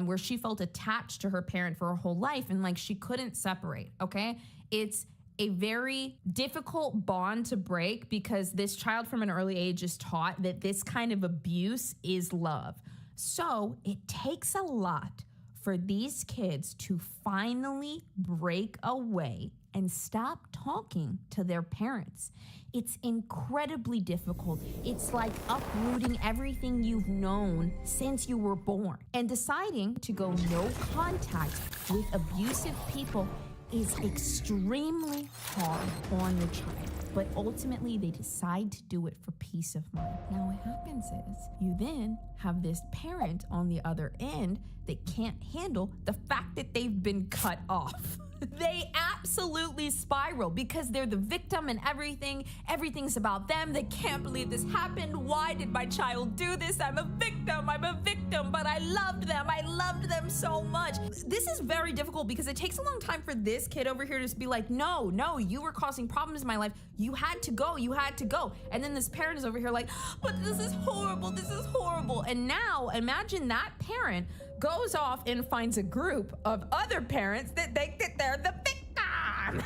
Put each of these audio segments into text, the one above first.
where she felt attached to her parent for her whole life and like she couldn't separate, okay? It's a very difficult bond to break because this child from an early age is taught that this kind of abuse is love. So it takes a lot for these kids to finally break away and stop talking to their parents. It's incredibly difficult. It's like uprooting everything you've known since you were born. And deciding to go no contact with abusive people is extremely hard on the child. But ultimately, they decide to do it for peace of mind. Now, what happens is you then have this parent on the other end that can't handle the fact that they've been cut off. They absolutely spiral because they're the victim and everything's about them. They can't believe this happened. Why did my child do this? I'm a victim, but I loved them so much. This is very difficult because it takes a long time for this kid over here to just be like, no, you were causing problems in my life. You had to go. And then this parent is over here like, but this is horrible. And now imagine that parent goes off and finds a group of other parents that think that they're the victim.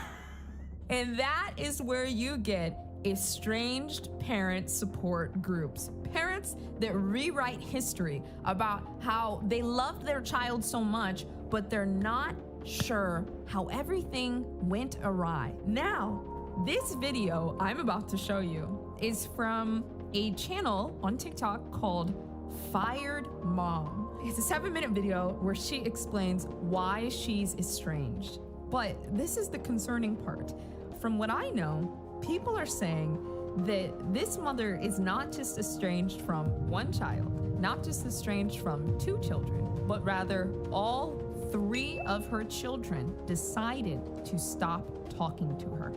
And that is where you get estranged parent support groups. Parents that rewrite history about how they loved their child so much, but they're not sure how everything went awry. Now, this video I'm about to show you is from a channel on TikTok called Fired Mom. It's a 7-minute video where she explains why she's estranged. But this is the concerning part. From what I know, people are saying that this mother is not just estranged from one child, not just estranged from 2 children, but rather all 3 of her children decided to stop talking to her.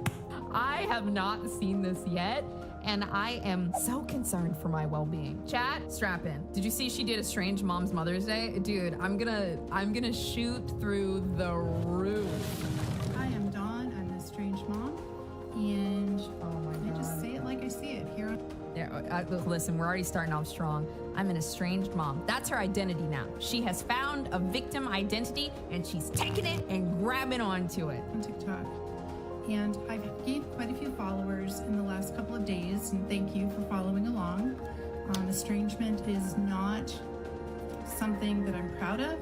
I have not seen this yet, and I am so concerned for my well-being. Chat, strap in. Did you see she did Estranged Mom's Mother's Day? Dude, I'm gonna shoot through the roof. Hi, I'm Dawn. I'm an estranged mom, and I just say it like I see it here. Listen, we're already starting off strong. I'm an estranged mom. That's her identity now. She has found a victim identity, and she's taking it and grabbing onto it. On TikTok. And I've gained quite a few followers in the last couple of days, and thank you for following along. Estrangement is not something that I'm proud of,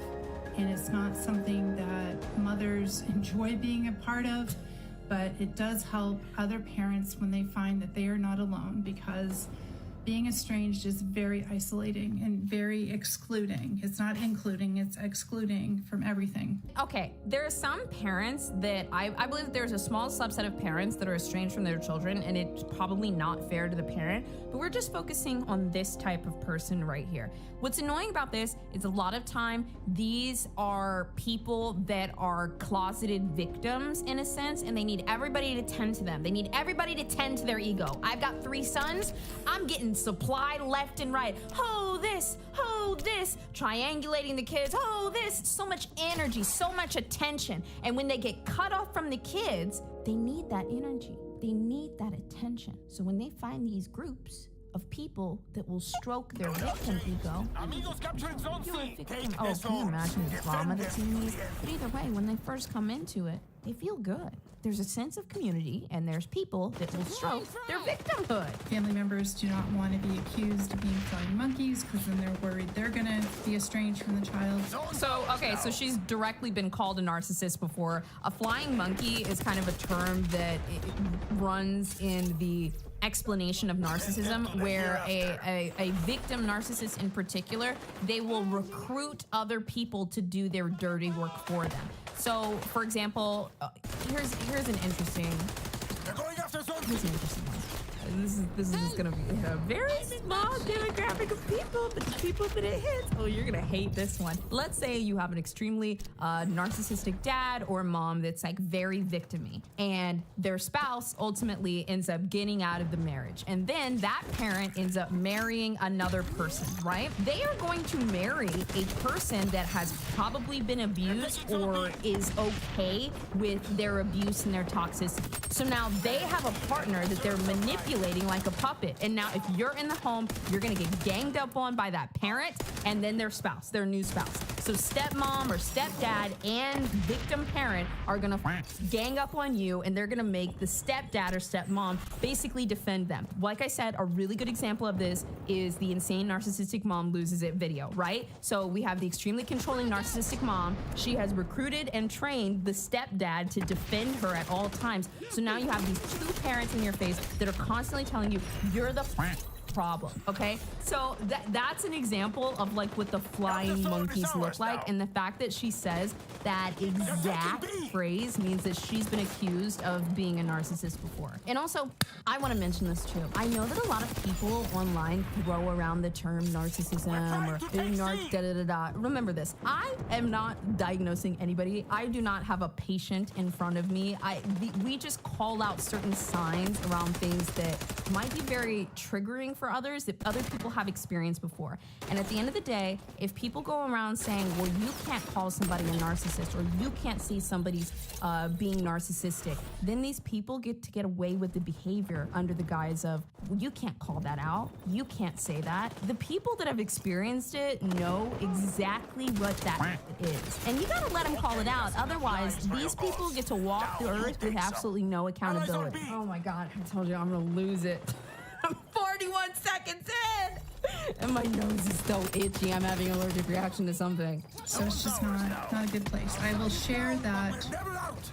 and it's not something that mothers enjoy being a part of, but it does help other parents when they find that they are not alone, because being estranged is very isolating and very excluding. It's not including, it's excluding from everything. Okay, there are some parents that I believe that there's a small subset of parents that are estranged from their children, and it's probably not fair to the parent, but we're just focusing on this type of person right here. What's annoying about this is a lot of time, these are people that are closeted victims in a sense, and they need everybody to tend to them. They need everybody to tend to their ego. I've got 3 sons, I'm getting supply left and right. Oh, this, triangulating the kids, oh, this, so much energy, so much attention. And when they get cut off from the kids, they need that energy. They need that attention. So when they find these groups of people that will stroke their victim ego, you're a victim. Oh, can you imagine the drama that's in these? But either way, when they first come into it, they feel good. There's a sense of community, and there's people that will stroke their victimhood. Family members do not want to be accused of being flying monkeys, because then they're worried they're gonna be estranged from the child. So, okay, so she's directly been called a narcissist before. A flying monkey is kind of a term that it runs in the explanation of narcissism, where a victim narcissist in particular, they will recruit other people to do their dirty work for them. So, for example, here's an interesting one. This is gonna be a very small demographic of people, but the people that it hits, oh, you're gonna hate this one. Let's say you have an extremely narcissistic dad or mom that's like very victim-y, and their spouse ultimately ends up getting out of the marriage, and then that parent ends up marrying another person, right? They are going to marry a person that has probably been abused or is okay with their abuse and their toxicity. So now they have a partner that they're manipulating like a puppet. And now if you're in the home, you're gonna get ganged up on by that parent and then their spouse, their new spouse. So stepmom or stepdad and victim parent are gonna gang up on you, and they're gonna make the stepdad or stepmom basically defend them. Like I said, a really good example of this is the insane narcissistic mom loses it video, right? So we have the extremely controlling narcissistic mom. She has recruited and trained the stepdad to defend her at all times. So now you have these two parents in your face that are constantly telling you, you're the problem, okay? So that's an example of like what the flying monkeys look like, and the fact that she says that exact phrase means that she's been accused of being a narcissist before. And also, I want to mention this too. I know that a lot of people online throw around the term narcissism or narc da-da-da-da. Remember this, I am not diagnosing anybody. I do not have a patient in front of me. We just call out certain signs around things that might be very triggering for others that other people have experienced before. And at the end of the day, if people go around saying, well, you can't call somebody a narcissist, or you can't see somebody's being narcissistic, then these people get to get away with the behavior under the guise of, well, you can't call that out. You can't say that. The people that have experienced it know exactly what that is. And you gotta let them call it out. Otherwise, these people get to walk the earth with absolutely no accountability. Oh my God, I told you I'm gonna lose it. I'm 41 seconds in, and my nose is so itchy. I'm having an allergic reaction to something. So it's just not a good place. I will share that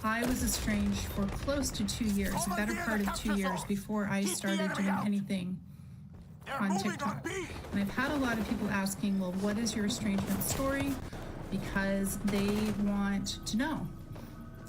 I was estranged for close to 2 years, a better part of 2 years before I started doing anything on TikTok. And I've had a lot of people asking, well, what is your estrangement story? Because they want to know.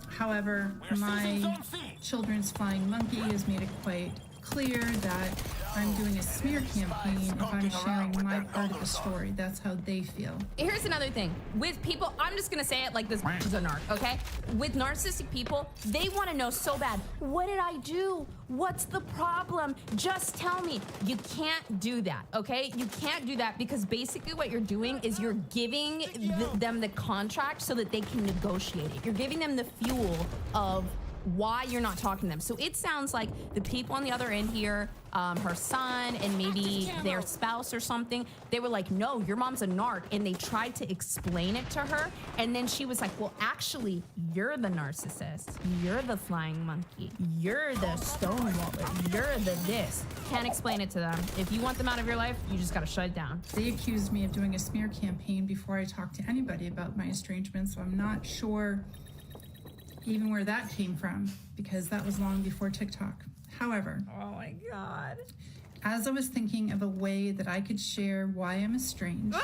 However, my children's flying monkey has made it quite clear that I'm doing a smear campaign if I'm sharing my part of the story. That's how they feel. Here's another thing. With people, I'm just gonna say it like this is a narc, okay? With narcissistic people, they wanna know so bad, what did I do? What's the problem? Just tell me. You can't do that, okay? You can't do that, because basically what you're doing is you're giving them the contract so that they can negotiate it. You're giving them the fuel of why you're not talking to them. So it sounds like the people on the other end here, her son and maybe their spouse or something, they were like, no, your mom's a narc, and they tried to explain it to her, and then she was like, well, actually, you're the narcissist, you're the flying monkey, you're the stonewaller, you're the this. Can't explain it to them. If you want them out of your life, you just gotta shut it down. They accused me of doing a smear campaign before I talked to anybody about my estrangement, so I'm not sure even where that came from, because that was long before TikTok. However, oh my God, as I was thinking of a way that I could share why I'm estranged,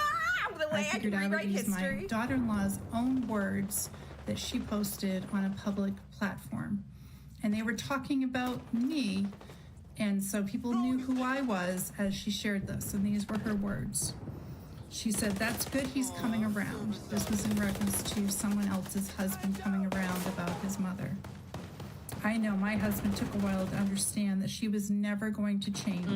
the way I figured can I would rewrite use history. my daughter-in-law's own words that she posted on a public platform. And they were talking about me, and so people knew who I was as she shared this, and these were her words. She said, that's good he's coming around. This was in reference to someone else's husband coming around about his mother. I know my husband took a while to understand that she was never going to change.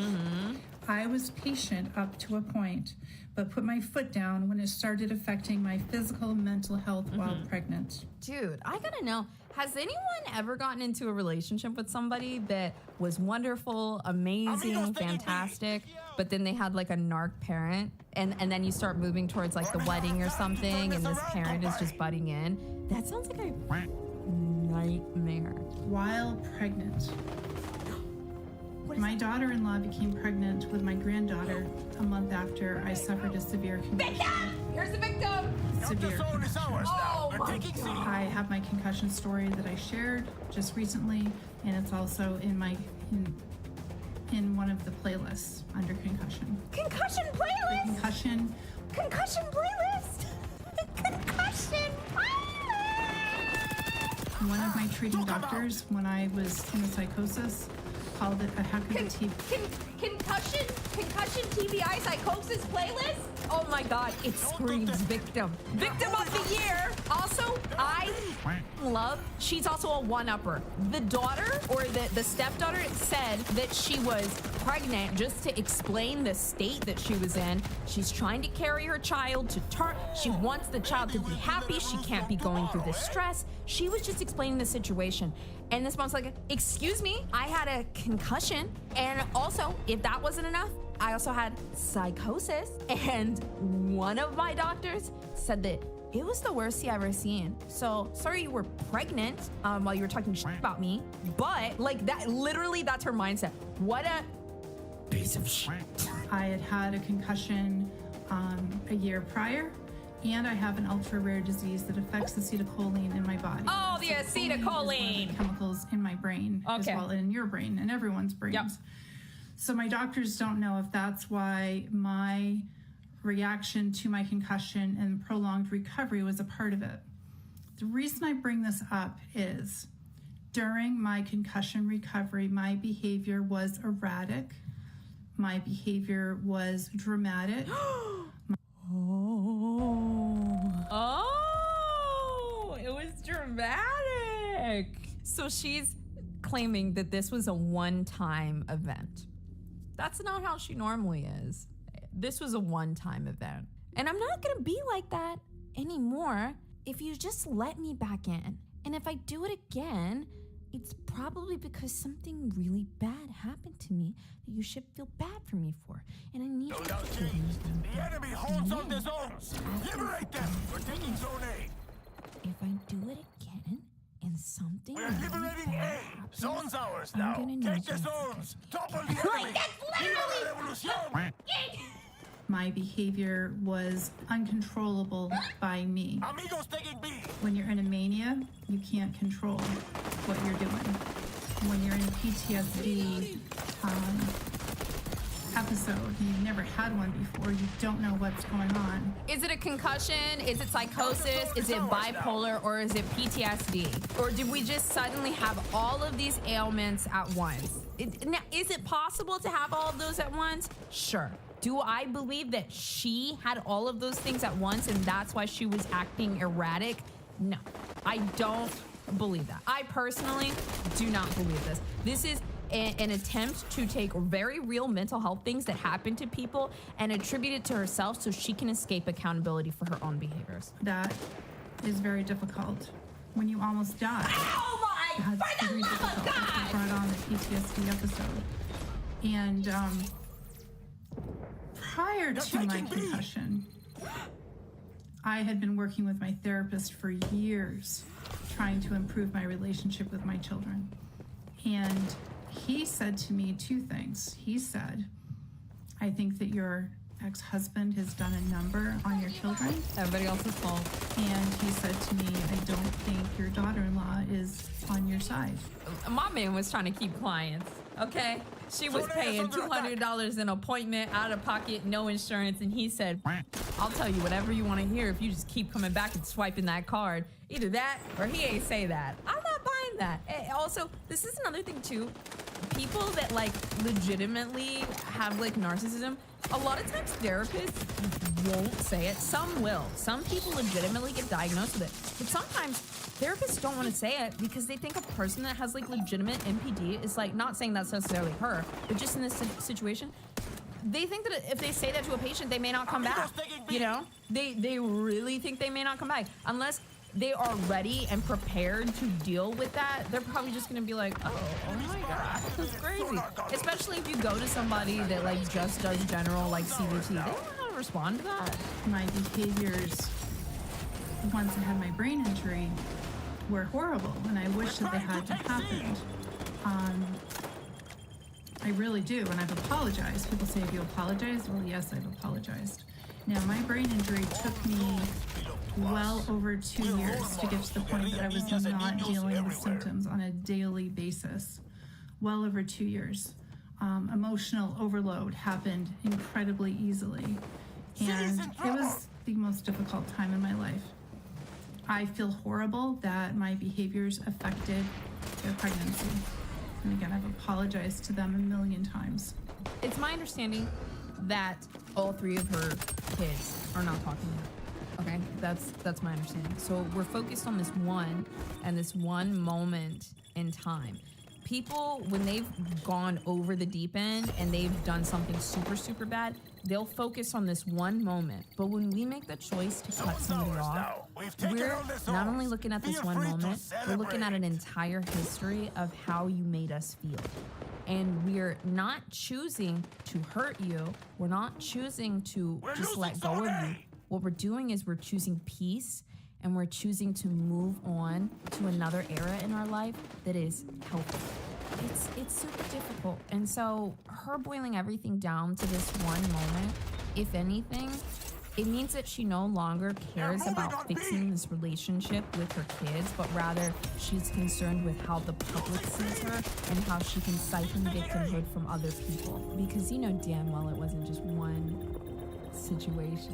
I was patient up to a point, but put my foot down when it started affecting my physical and mental health while pregnant. Dude, I gotta know, has anyone ever gotten into a relationship with somebody that was wonderful, amazing, fantastic, but then they had like a narc parent, and then you start moving towards like the wedding or something, and this parent is just butting in? That sounds like a nightmare. While pregnant, my daughter-in-law became pregnant with my granddaughter a month after I suffered a severe concussion. Victim! Here's the victim! Severe concussion. Oh my God. I have my concussion story that I shared just recently, and it's also in my in one of the playlists under concussion. Concussion playlist? Concussion. Concussion playlist? Concussion playlist! One of my treating doctors, when I was in a psychosis, called it a heck of a concussion TBI psychosis playlist? Oh my God, it screams victim. Victim of the year. Also, I love, she's also a one-upper. The daughter, or the stepdaughter, said that she was pregnant just to explain the state that she was in. She's trying to carry her child to term. She wants the child to be happy. She can't be going through this stress. She was just explaining the situation. And this mom's like, excuse me, I had a concussion. And also, if that wasn't enough, I also had psychosis, and one of my doctors said that it was the worst he ever seen. So sorry you were pregnant while you were talking shit about me, but like that, literally that's her mindset. What a piece of shit. I had had a concussion a year prior, and I have an ultra rare disease that affects acetylcholine in my body. Oh, the acetylcholine. Chemicals in my brain as Okay. well, and in your brain, and everyone's brains. Yep. So my doctors don't know if that's why my reaction to my concussion and prolonged recovery was a part of it. The reason I bring this up is during my concussion recovery, my behavior was erratic. My behavior was dramatic. Oh, it was dramatic. So she's claiming that this was a one-time event. That's not how she normally is. This was a one-time event. And I'm not gonna be like that anymore if you just let me back in. And if I do it again, it's probably because something really bad happened to me that you should feel bad for me for. And I need to forgive you. The enemy holds on the zones. Liberate them. We're taking zone A. If I do it again and something We're really liberating bad A. happens, Zone's ours I'm now. gonna need Take the you to zones. Topple the Like, enemy. that's Viva literally- la revolution. My behavior was uncontrollable by me. Amigos taking B. When you're in a mania, you can't control what you're doing. When you're in a PTSD episode, you've never had one before, you don't know what's going on. Is it a concussion? Is it psychosis? Is it bipolar? Or is it PTSD? Or did we just suddenly have all of these ailments at once? Now, is it possible to have all of those at once? Sure. Do I believe that she had all of those things at once and that's why she was acting erratic? No, I don't believe that. I personally do not believe this. This is an attempt to take very real mental health things that happen to people and attribute it to herself so she can escape accountability for her own behaviors. That is very difficult. When you almost die, Oh my, that's very difficult. That's what brought on the PTSD episode. And prior to my concussion, I had been working with my therapist for years, trying to improve my relationship with my children. And he said to me two things. He said, I think that your ex-husband has done a number on your children. Everybody else's fault. And he said to me, I don't think your daughter-in-law is on your side. My man was trying to keep clients, okay? She was paying $200 an appointment, out of pocket, no insurance, and he said, I'll tell you whatever you want to hear if you just keep coming back and swiping that card. Either that or he ain't say that. I'm not buying that. Also, this is another thing too. People that like legitimately have like narcissism, a lot of times therapists won't say it. Some will. Some people legitimately get diagnosed with it. But sometimes therapists don't want to say it because they think a person that has like legitimate NPD is like, not saying that's necessarily her, but just in this situation, they think that if they say that to a patient, they may not come back. You know, they really think they may not come back unless they are ready and prepared to deal with that. They're probably just gonna be like, oh my god, that's crazy. Especially if you go to somebody that like just does general like CBT, they don't know how to respond to that. My behaviors, once I had my brain injury, were horrible, and I wish that they hadn't happened. I really do, and I've apologized. People say, have you apologized? Well, yes, I've apologized. Now, my brain injury took me well over 2 years to get to the point that I was not dealing with symptoms on a daily basis. Well over 2 years. Emotional overload happened incredibly easily, and it was the most difficult time in my life. I feel horrible that my behaviors affected their pregnancy. And again, I've apologized to them a million times. It's my understanding that all three of her kids are not talking yet. Okay, that's my understanding. So we're focused on this one and this one moment in time. People, when they've gone over the deep end and they've done something super, super bad, they'll focus on this one moment. But when we make the choice to cut somebody off, we're not only looking at this one moment, we're looking at an entire history of how you made us feel. And we're not choosing to hurt you. We're not choosing to just let go of you. What we're doing is we're choosing peace, and we're choosing to move on to another era in our life that is healthy. It's super difficult. And so her boiling everything down to this one moment, if anything, it means that she no longer cares about fixing this relationship with her kids, but rather she's concerned with how the public sees her and how she can siphon victimhood from other people. Because you know damn well it wasn't just one situation.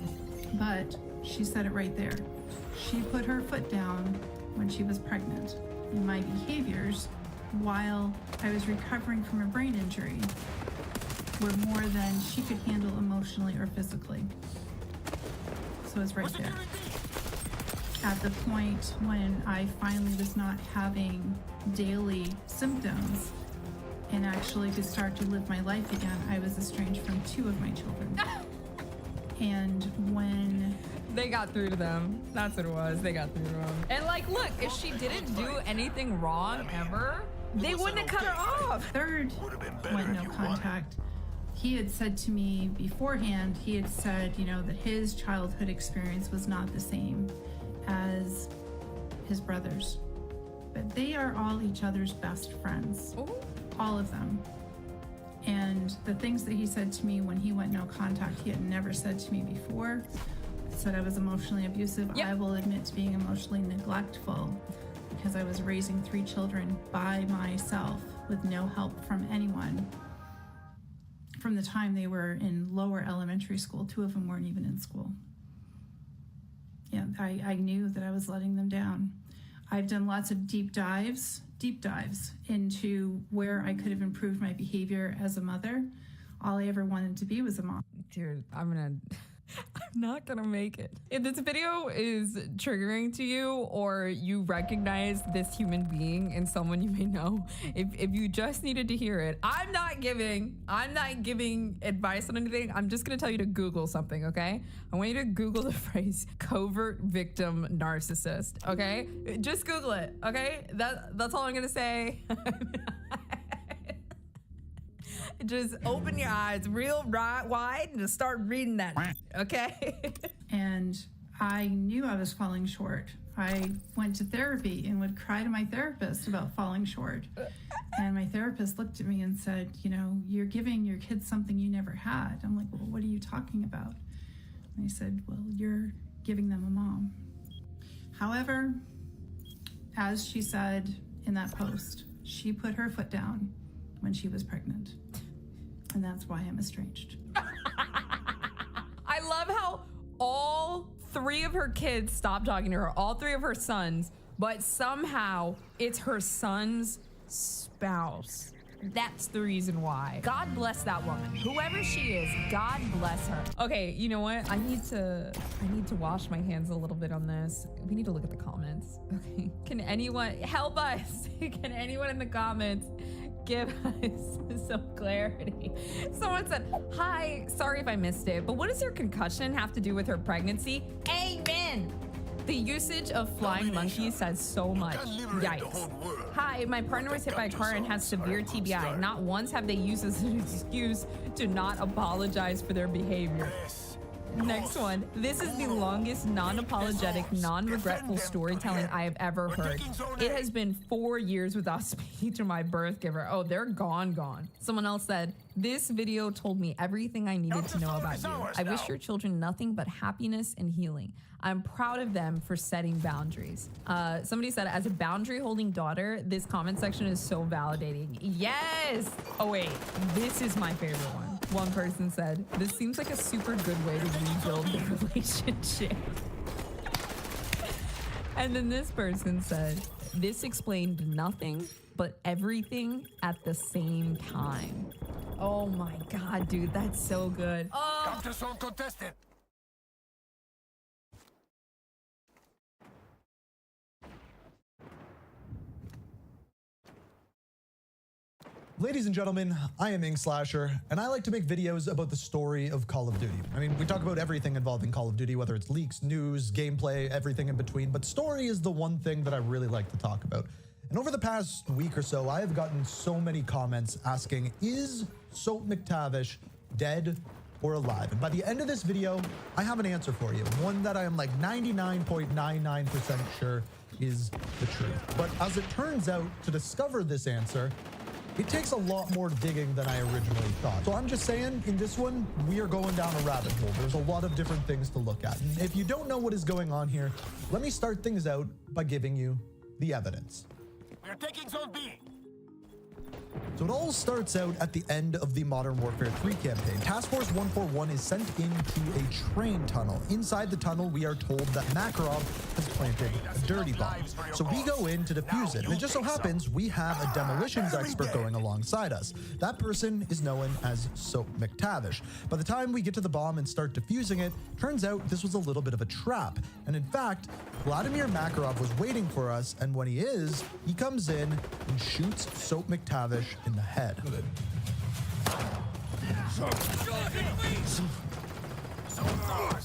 But she said it right there. She put her foot down when she was pregnant. And my behaviors, while I was recovering from a brain injury, were more than she could handle emotionally or physically. So it's right there. At the point when I finally was not having daily symptoms and actually could start to live my life again, I was estranged from 2 of my children. And when they got through to them, that's what it was. They got through to them. And like, look, if she didn't do anything wrong ever, they wouldn't have cut her off. Third went no contact. He had said to me beforehand, he had said, you know, that his childhood experience was not the same as his brothers. But they are all each other's best friends. Ooh. All of them. And the things that he said to me when he went no contact, he had never said to me before. Said I was emotionally abusive. Yep. I will admit to being emotionally neglectful because I was raising 3 children by myself with no help from anyone. From the time they were in lower elementary school, 2 of them weren't even in school. Yeah, I knew that I was letting them down. I've done lots of deep dives into where I could have improved my behavior as a mother. All I ever wanted to be was a mom. Dude, I'm not gonna make it. If this video is triggering to you, or you recognize this human being in someone you may know, if you just needed to hear it, I'm not giving advice on anything. I'm just gonna tell you to Google something, okay? I want you to Google the phrase covert victim narcissist, okay? Just Google it, okay? That's all I'm gonna say. Just open your eyes real wide and just start reading that, okay? And I knew I was falling short. I went to therapy and would cry to my therapist about falling short. And my therapist looked at me and said, you know, you're giving your kids something you never had. I'm like, well, what are you talking about? And he said, well, you're giving them a mom. However, as she said in that post, she put her foot down when she was pregnant. And that's why I'm estranged. I love how all 3 of her kids stopped talking to her, all 3 of her sons, but somehow it's her son's spouse. That's the reason why. God bless that woman. Whoever she is, God bless her. Okay, you know what? I need to wash my hands a little bit on this. We need to look at the comments. Okay. Can anyone help us? Can anyone in the comments give us some clarity? Someone said, hi, sorry if I missed it, but what does her concussion have to do with her pregnancy? Amen. The usage of flying monkeys says so much. Yikes. Hi, my partner was hit by a car and has severe TBI. Not once have they used this as an excuse to not apologize for their behavior. Next one. This is the longest non-apologetic, non-regretful storytelling I have ever heard. It has been 4 years without speaking to my birth giver. Oh, they're gone. Someone else said, this video told me everything I needed to know about you. I wish your children nothing but happiness and healing. I'm proud of them for setting boundaries. Somebody said, as a boundary holding daughter, this comment section is so validating. Yes. Oh wait, this is my favorite one. One person said, this seems like a super good way to rebuild the relationship. And then this person said, this explained nothing but everything at the same time. Oh my God, dude, that's so good. Oh. Contestant. Ladies and gentlemen, I am Ing Slasher, and I like to make videos about the story of Call of Duty. I mean, we talk about everything involving Call of Duty, whether it's leaks, news, gameplay, everything in between, but story is the one thing that I really like to talk about. And over the past week or so, I have gotten so many comments asking, is Soap McTavish dead or alive? And by the end of this video, I have an answer for you. One that I am like 99.99% sure is the truth. But as it turns out, to discover this answer, it takes a lot more digging than I originally thought. So I'm just saying, in this one, we are going down a rabbit hole. There's a lot of different things to look at. And if you don't know what is going on here, let me start things out by giving you the evidence. We are taking Zone B. So it all starts out at the end of the Modern Warfare 3 campaign. Task Force 141 is sent into a train tunnel. Inside the tunnel, we are told that Makarov has planted a dirty bomb. So we go in to defuse it. And it just so happens we have a demolitions expert going alongside us. That person is known as Soap McTavish. By the time we get to the bomb and start defusing it, turns out this was a little bit of a trap. And in fact, Vladimir Makarov was waiting for us, and when he is, he comes in and shoots Soap McTavish in the head.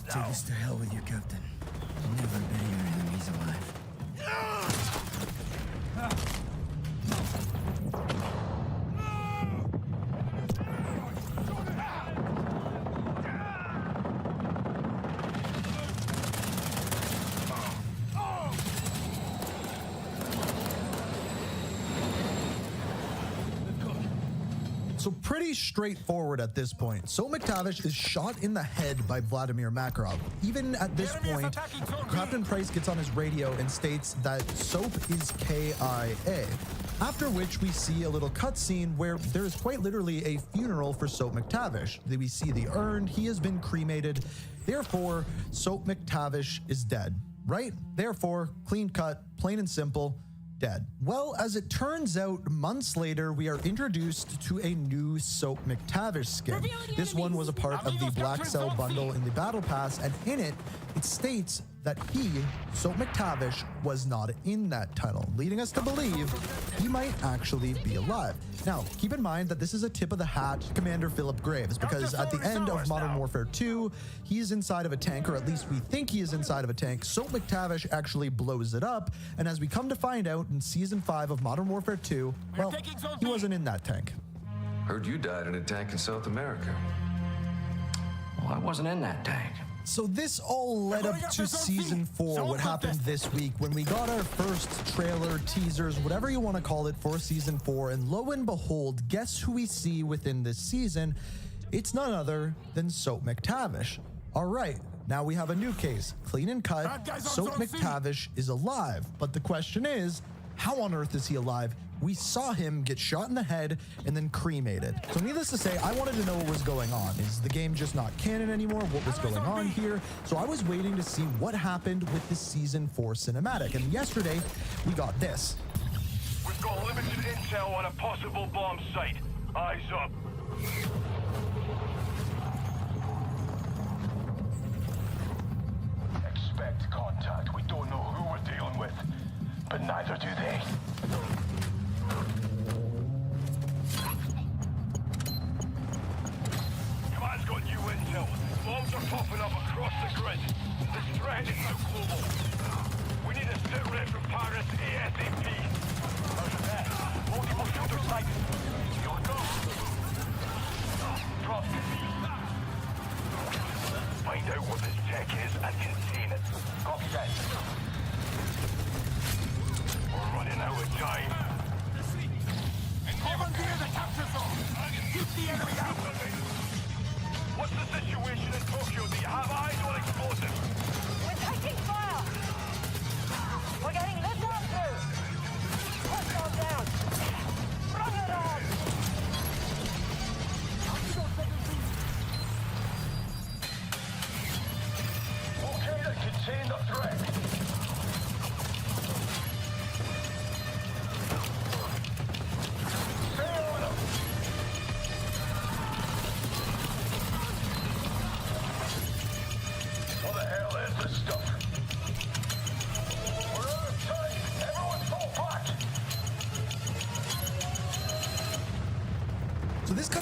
Take us to hell with you, Captain. Never bury your enemies alive. So pretty straightforward at this point. Soap McTavish is shot in the head by Vladimir Makarov. Even at this point, Captain Price gets on his radio and states that Soap is KIA. After which we see a little cutscene where there is quite literally a funeral for Soap McTavish. We see the urn, he has been cremated. Therefore, Soap McTavish is dead, right? Therefore, clean cut, plain and simple, dead. Well, as it turns out, months later, we are introduced to a new Soap McTavish skin. This one was a part of the Black Cell bundle in the Battle Pass, and in it, it states that he, Soap McTavish, was not in that tunnel, leading us to believe he might actually be alive. Now, keep in mind that this is a tip of the hat to Commander Philip Graves, because at the end of Modern Warfare 2, he is inside of a tank, or at least we think he is inside of a tank. Soap McTavish actually blows it up, and as we come to find out in Season 5 of Modern Warfare 2, well, he wasn't in that tank. Heard you died in a tank in South America. Well, I wasn't in that tank. So this all led up to Season 4, what happened this week when we got our first trailer, teasers, whatever you want to call it, for Season 4. And lo and behold, guess who we see within this season? It's none other than Soap McTavish. All right, now we have a new case. Clean and cut, Soap McTavish is alive. But the question is, how on earth is he alive? We saw him get shot in the head and then cremated. So needless to say, I wanted to know what was going on. Is the game just not canon anymore? What was going on here? So I was waiting to see what happened with the Season 4 cinematic. And yesterday, we got this. We've got limited intel on a possible bomb site. Eyes up. Expect contact. We don't know who we're dealing with, but neither do they. Command's got new intel. Bombs are popping up across the grid. This threat is now global. We need a sit rep from Paris ASAP. Roger that. Multiple filter sites. You'll go. Drop to me. Find out what this tech is and contain it. Copy that. We're running out of time. Commandeer the capture zone! Keep the enemy out! What's the situation in Tokyo? Do you have eyes on explosives? We're taking fire! We're getting lit up through!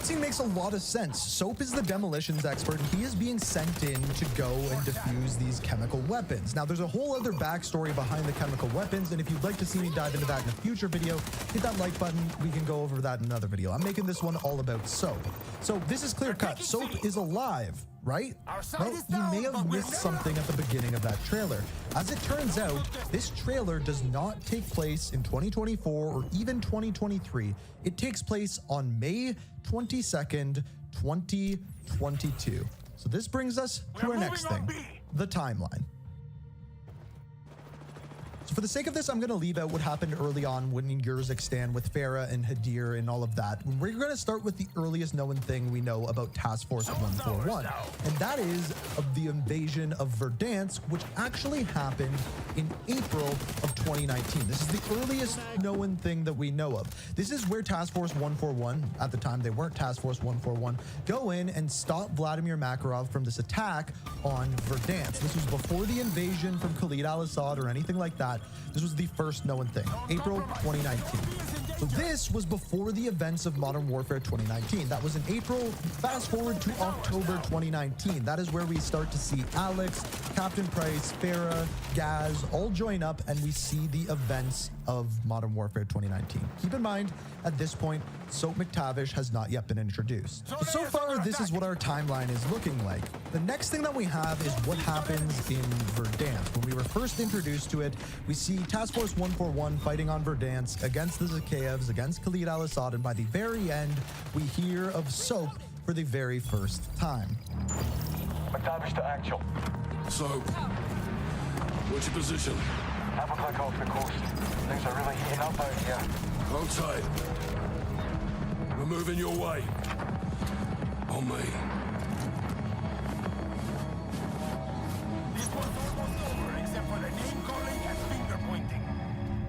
cutscene makes a lot of sense. Soap is the demolitions expert, and he is being sent in to go and defuse these chemical weapons. Now, there's a whole other backstory behind the chemical weapons, and if you'd like to see me dive into that in a future video, hit that like button. We can go over that in another video. I'm making this one all about Soap. So this is clear cut. Soap is alive, right? Well, you may have missed something at the beginning of that trailer. As it turns out, this trailer does not take place in 2024 or even 2023. It takes place on May 22nd, 2022. So this brings us to our next thing, the timeline. So for the sake of this, I'm going to leave out what happened early on when Yurzikistan with Farah and Hadir and all of that. We're going to start with the earliest known thing we know about Task Force 141, and that is of the invasion of Verdansk, which actually happened in April of 2019. This is the earliest known thing that we know of. This is where Task Force 141, at the time they weren't Task Force 141, go in and stop Vladimir Makarov from this attack on Verdansk. This was before the invasion from Khalid al-Assad or anything like that. This was the first known thing, April 2019. So this was before the events of Modern Warfare 2019. That was in April. Fast forward to October 2019. That is where we start to see Alex, Captain Price, Farah, Gaz all join up, and we see the events of Modern Warfare 2019. Keep in mind, at this point, Soap McTavish has not yet been introduced. So far, this is what our timeline is looking like. The next thing that we have is what happens in Verdansk. When we were first introduced to it, we see Task Force 141 fighting on Verdansk against the Zakhaevs, against Khalid al-Assad, and by the very end, we hear of Soap for the very first time. McTavish to actual. So, what's your position? Have a click off the coast. Things are really heating up out here. Hold tight. We're moving your way. On me. This one's almost over, except for the name calling and finger pointing.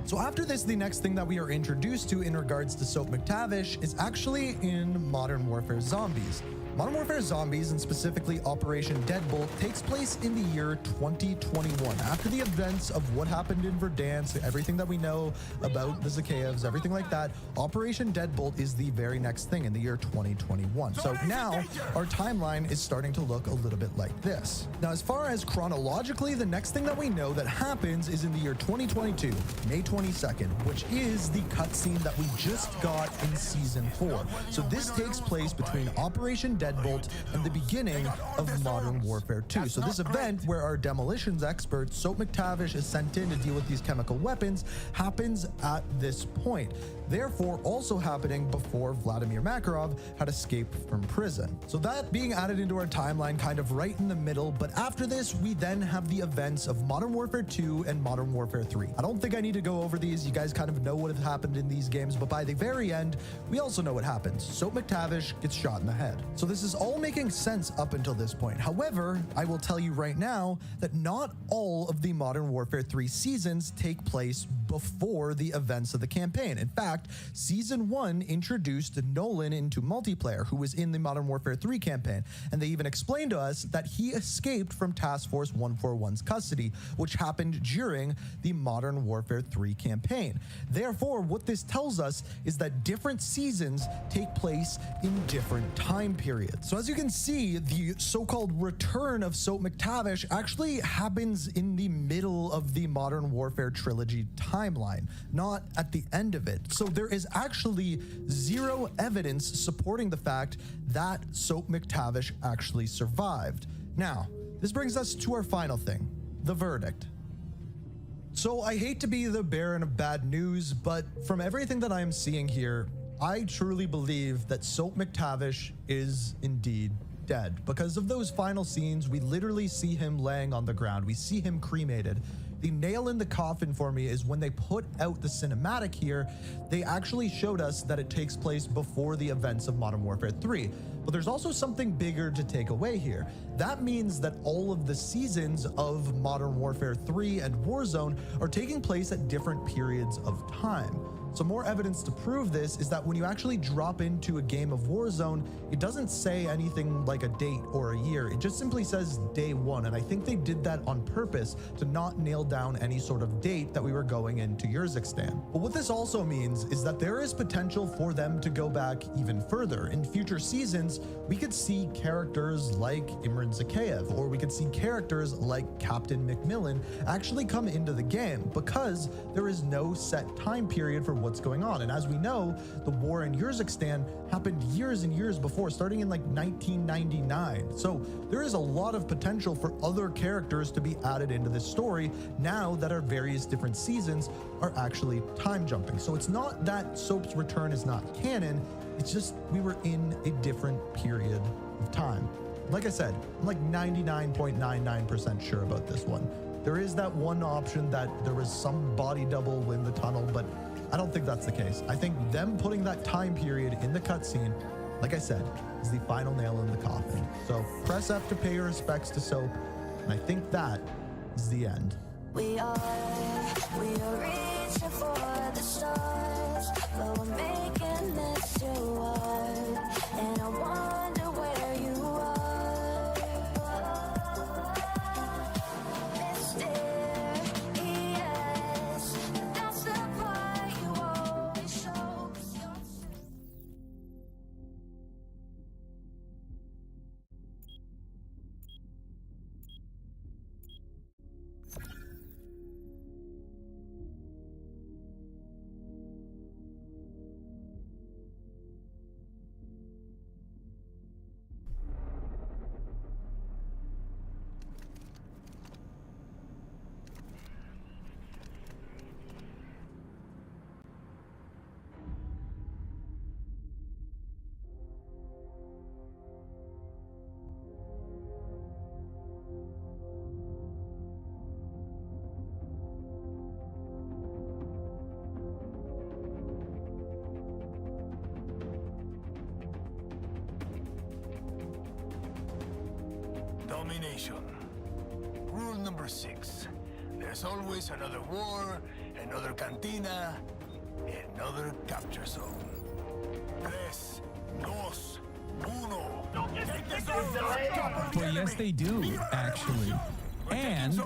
So after this, the next thing that we are introduced to in regards to Soap McTavish is actually in Modern Warfare Zombies. Modern Warfare Zombies, and specifically Operation Deadbolt, takes place in the year 2021. After the events of what happened in Verdansk, everything that we know about the Zakhaevs, everything like that, Operation Deadbolt is the very next thing in the year 2021. So now our timeline is starting to look a little bit like this. Now, as far as chronologically, the next thing that we know that happens is in the year 2022, May 22nd, which is the cutscene that we just got in Season 4. So this takes place between Operation Deadbolt and the beginning of Modern Warfare 2. So this event where our demolitions expert, Soap McTavish, is sent in to deal with these chemical weapons happens at this point. Therefore, also happening before Vladimir Makarov had escaped from prison. So that being added into our timeline kind of right in the middle, but after this, we then have the events of Modern Warfare 2 and Modern Warfare 3. I don't think I need to go over these. You guys kind of know what has happened in these games, but by the very end, we also know what happens. Soap McTavish gets shot in the head. So this is all making sense up until this point. However, I will tell you right now that not all of the Modern Warfare 3 seasons take place before the events of the campaign. In fact, Season 1 introduced Nolan into multiplayer, who was in the Modern Warfare 3 campaign, and they even explained to us that he escaped from Task Force 141's custody, which happened during the Modern Warfare 3 campaign. Therefore, what this tells us is that different seasons take place in different time periods. So as you can see, the so-called return of Soap McTavish actually happens in the middle of the Modern Warfare trilogy timeline, not at the end of it. So there is actually zero evidence supporting the fact that Soap McTavish actually survived. Now, this brings us to our final thing, the verdict. So I hate to be the bearer of bad news, but from everything that I'm seeing here, I truly believe that Soap McTavish is indeed dead. Because of those final scenes, we literally see him laying on the ground. We see him cremated. The nail in the coffin for me is when they put out the cinematic here, they actually showed us that it takes place before the events of Modern Warfare 3. But there's also something bigger to take away here. That means that all of the seasons of Modern Warfare 3 and Warzone are taking place at different periods of time. Some more evidence to prove this is that when you actually drop into a game of Warzone, it doesn't say anything like a date or a year. It just simply says day one. And I think they did that on purpose to not nail down any sort of date that we were going into Urzikstan. But what this also means is that there is potential for them to go back even further. In future seasons, we could see characters like Imran Zakhaev, or we could see characters like Captain McMillan actually come into the game because there is no set time period for what's going on. And as we know, the war in Urzikstan happened years and years before, starting in like 1999. So there is a lot of potential for other characters to be added into this story now that our various different seasons are actually time jumping. So it's not that Soap's return is not canon, it's just we were in a different period of time. Like I said, I'm like 99.99% sure about this one. There is that one option that there was some body double in the tunnel, but I don't think that's the case. I think them putting that time period in the cutscene, like I said, is the final nail in the coffin. So press F to pay your respects to Soap, and I think that is the end. We are reaching for the stars, but we're making this too hard, and I wonder where you are. Mysterious, that's the part you always show. Domination. Rule number 6. There's always another war, another cantina, another capture zone. 3, 2, 1. Take the zone! Well, yes, they do, actually. And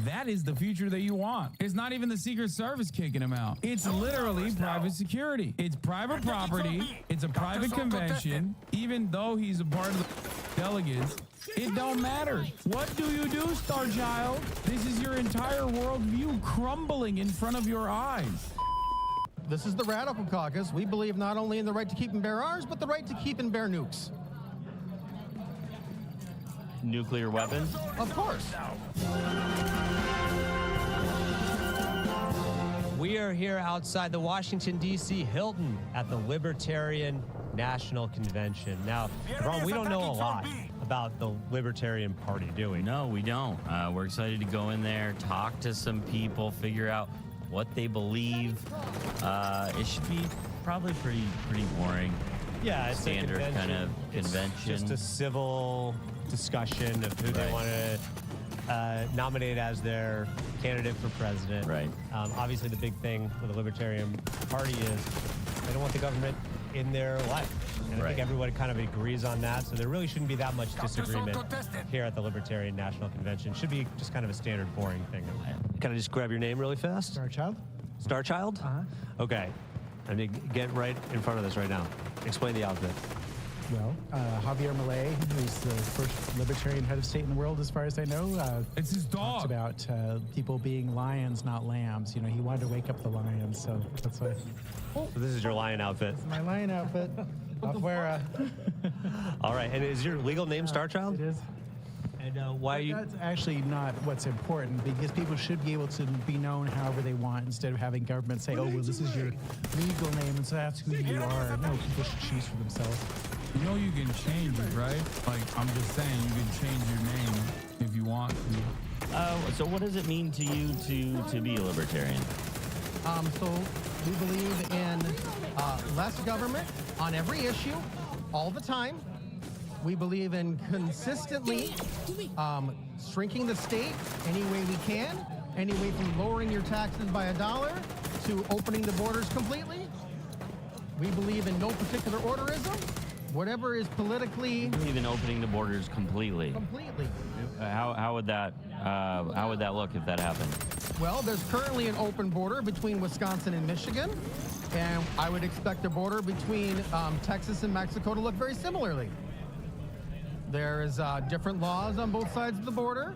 that is the future that you want. It's not even the Secret Service kicking him out. It's literally private security. It's private property. It's a private convention. Even though he's a part of the delegates, it don't matter. What do you do, Star Child? This is your entire worldview crumbling in front of your eyes. This is the Radical Caucus. We believe not only in the right to keep and bear arms, but the right to keep and bear nukes. Nuclear weapons? Of course. We are here outside the Washington, D.C. Hilton at the Libertarian National Convention. Now, Ron, we don't know a lot about the Libertarian Party, do we? No, we don't. We're excited to go in there, talk to some people, figure out what they believe. It should be probably pretty boring. Yeah, it's standard kind of convention. It's just a civil discussion of who they want to nominate as their candidate for president. Right. Obviously, the big thing with the Libertarian Party is they don't want the government in their life. And I think everybody kind of agrees on that. So there really shouldn't be that much disagreement here at the Libertarian National Convention. Should be just kind of a standard boring thing. Can I just grab your name really fast? Starchild. Starchild? Uh-huh. Okay. I mean, get right in front of this right now. Explain the outfit. Well, Javier Milei, who's the first libertarian head of state in the world, as far as I know, it's his dog. Talks about people being lions, not lambs. You know, he wanted to wake up the lions, so that's why. So this is your lion outfit. My lion outfit. Afuera. All right, and is your legal name Starchild? It is. And why are you? That's actually not what's important, because people should be able to be known however they want instead of having government say, oh, well, this is your legal name, and so that's who you are. No, people should choose for themselves. You know you can change it, right? Like, I'm just saying, you can change your name if you want to. So what does it mean to you to be a libertarian? So we believe in less government on every issue, all the time. We believe in consistently shrinking the state any way we can, any way from lowering your taxes by $1 to opening the borders completely. We believe in no particular orderism. Whatever is politically... Even opening the borders completely. Completely. How would that look if that happened? Well, there's currently an open border between Wisconsin and Michigan, and I would expect the border between Texas and Mexico to look very similarly. There is different laws on both sides of the border,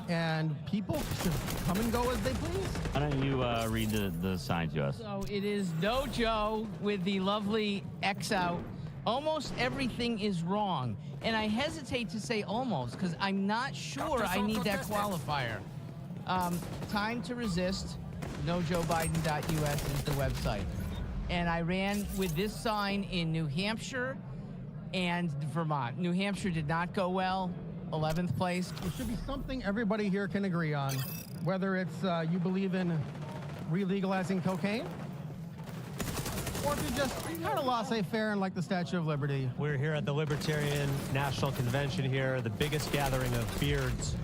and people should come and go as they please. Why don't you read the sign to us? So it is no Joe with the lovely X out. Almost everything is wrong. And I hesitate to say almost because I'm not sure I need that qualifier. Time to resist, nojoebiden.us is the website. And I ran with this sign in New Hampshire and Vermont. New Hampshire did not go well, 11th place. It should be something everybody here can agree on, whether it's you believe in re-legalizing cocaine, or if you just kind of laissez-faire and like the Statue of Liberty. We're here at the Libertarian National Convention here, the biggest gathering of beards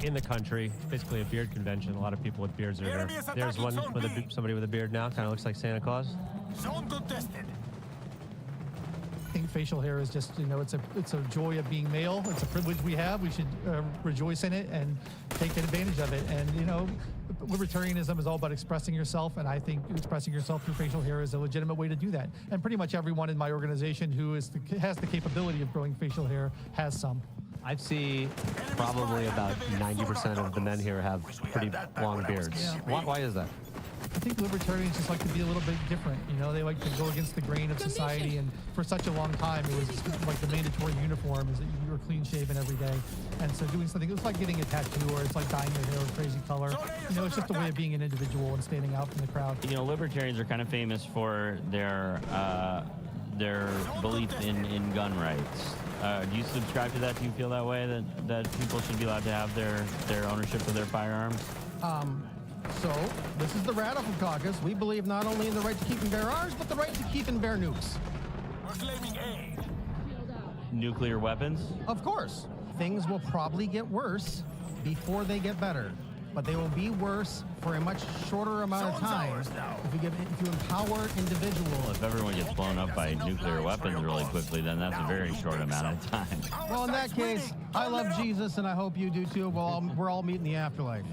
in the country. It's basically a beard convention. A lot of people with beards are here. There's one with somebody with a beard now, kind of looks like Santa Claus. I think facial hair is just, it's a joy of being male. It's a privilege we have. We should rejoice in it and take advantage of it. And, libertarianism is all about expressing yourself, and I think expressing yourself through facial hair is a legitimate way to do that. And pretty much everyone in my organization who has the capability of growing facial hair has some. I see probably about 90% of the men here have pretty long beards. Yeah. Why is that? I think libertarians just like to be a little bit different. They like to go against the grain of society, and for such a long time, it was like the mandatory uniform is that you were clean shaven every day. And so doing something, it's like getting a tattoo, or it's like dyeing your hair a crazy color. It's just a way of being an individual and standing out from the crowd. Libertarians are kind of famous for their belief in gun rights. Do you subscribe to that? Do you feel that way, that people should be allowed to have their ownership of their firearms? So, this is the Radical Caucus. We believe not only in the right to keep and bear arms, but the right to keep and bear nukes. We're claiming A. Nuclear weapons? Of course. Things will probably get worse before they get better. But they will be worse for a much shorter amount of time if you empower individuals. Well, if everyone gets blown up by nuclear weapons really quickly, then that's a very short amount of time. Well, in that case, I love Jesus, and I hope you do too. We're all meeting the afterlife.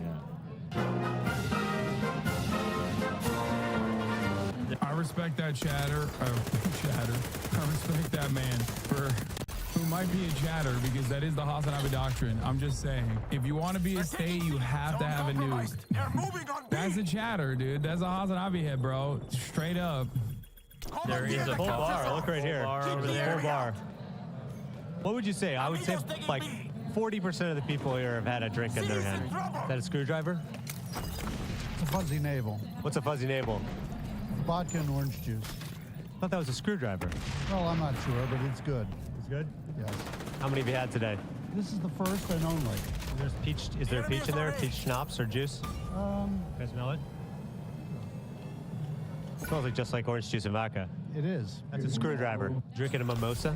I respect that chatter. I respect that man who might be a chatter, because that is the Hasanabi doctrine. I'm just saying, if you want to be a state, you have to have a nuke. That's a chatter, dude. That's a Hasanabi head, bro. Straight up. There is a full bar. Look right here. Over there. Full bar. What would you say? I would say like 40% of the people here have had a drink in their hand. Is that a screwdriver? It's a fuzzy navel. What's a fuzzy navel? Vodka and orange juice. I thought that was a screwdriver. Well, I'm not sure, but it's good. It's good? Yes. How many have you had today? This is the first and only. There's peach. Is there peach in there? Peach schnapps or juice? Can I smell it? It smells like just like orange juice and vodka. It is. That's a screwdriver. Drinking a mimosa?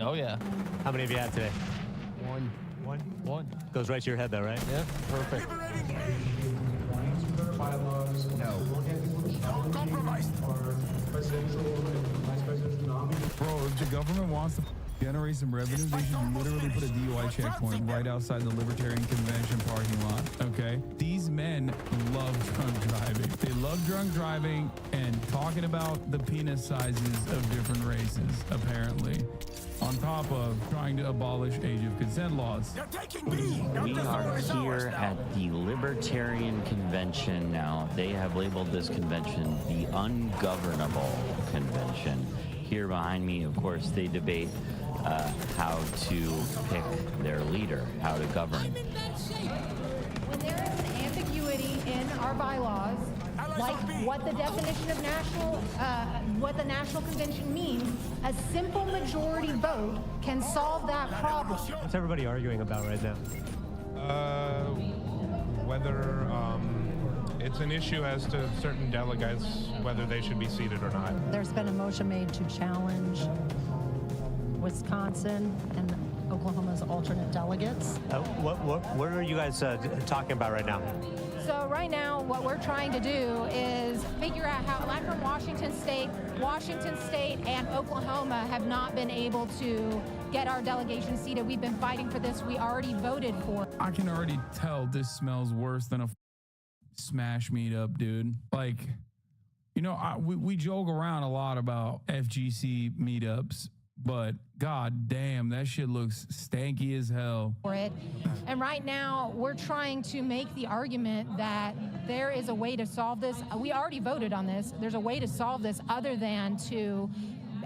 Oh, yeah. How many have you had today? One. Goes right to your head though, right? Yeah, perfect. Bro, if the government wants to generate some revenue, they should literally put a DUI checkpoint right outside the Libertarian Convention parking lot, okay? These men love drunk driving. They love drunk driving and talking about the penis sizes of different races, apparently, on top of trying to abolish age of consent laws. We are here at the Libertarian Convention now. They have labeled this convention the Ungovernable Convention. Here behind me, of course, they debate how to pick their leader, how to govern. When there is an ambiguity in our bylaws, like what the definition of what the National Convention means, a simple majority vote can solve that problem. What's everybody arguing about right now? Whether it's an issue as to certain delegates, whether they should be seated or not. There's been a motion made to challenge Wisconsin and Oklahoma's alternate delegates. What are you guys talking about right now? So right now, what we're trying to do is figure out how, I'm from Washington State and Oklahoma have not been able to get our delegation seated. We've been fighting for this. We already voted for it. I can already tell this smells worse than a smash meetup, dude. Like, you know, we joke around a lot about FGC meetups, but god damn, that shit looks stanky as hell. For it. And right now, we're trying to make the argument that there is a way to solve this. We already voted on this. There's a way to solve this other than to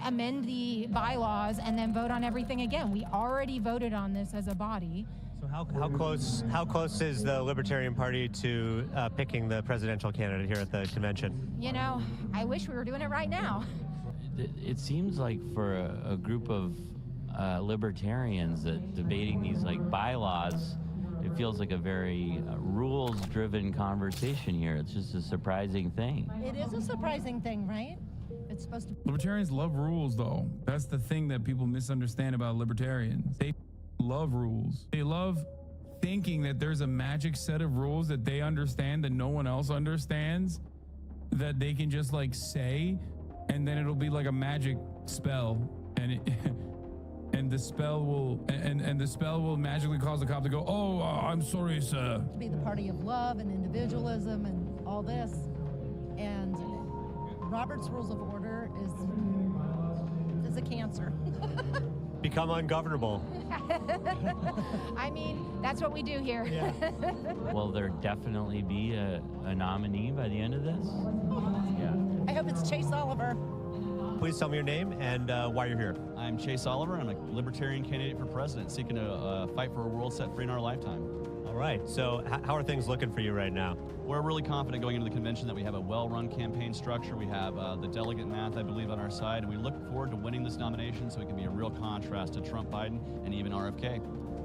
amend the bylaws and then vote on everything again. We already voted on this as a body. So how close is the Libertarian Party to picking the presidential candidate here at the convention? You know, I wish we were doing it right now. It seems like for a group of libertarians that debating these like bylaws, it feels like a very rules-driven conversation here. It's just a surprising thing. It is a surprising thing, right? It's supposed to. Libertarians love rules, though. That's the thing that people misunderstand about libertarians. They love rules. They love thinking that there's a magic set of rules that they understand that no one else understands, that they can just like say, and then it'll be like a magic spell, and and the spell will magically cause the cop to go, oh, I'm sorry, sir. To be the party of love and individualism and all this, and Robert's Rules of Order is a cancer. Become ungovernable. I mean, that's what we do here. Yeah. Will there definitely be a nominee by the end of this? Yeah. I hope it's Chase Oliver. Please tell me your name and why you're here. I'm Chase Oliver. I'm a libertarian candidate for president seeking to fight for a world set free in our lifetime. All right. So how are things looking for you right now? We're really confident going into the convention that we have a well-run campaign structure. We have the delegate math, I believe, on our side, and we look forward to winning this nomination so it can be a real contrast to Trump, Biden, and even RFK.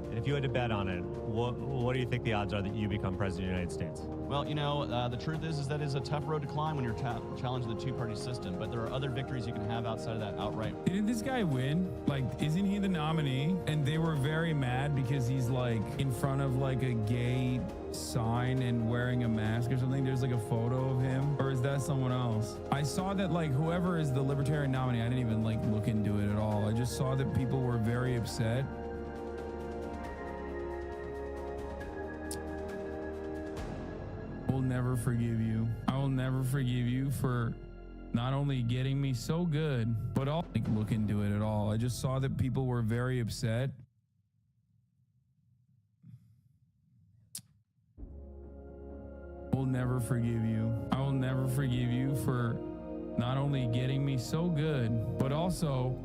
And if you had to bet on it, what do you think the odds are that you become president of the United States? Well, you know, the truth is that it's a tough road to climb when you're challenging the two-party system, but there are other victories you can have outside of that outright. Didn't this guy win? Like, isn't he the nominee? And they were very mad because he's like in front of like a gay sign and wearing a mask or something. There's like a photo of him, or is that someone else? I saw that like whoever is the libertarian nominee, I didn't even like look into it at all. I just saw that people were very upset. I will never forgive you. I will never forgive you for not only getting me so good, but also like look into it at all. I just saw that people were very upset. I will never forgive you. I will never forgive you for not only getting me so good, but also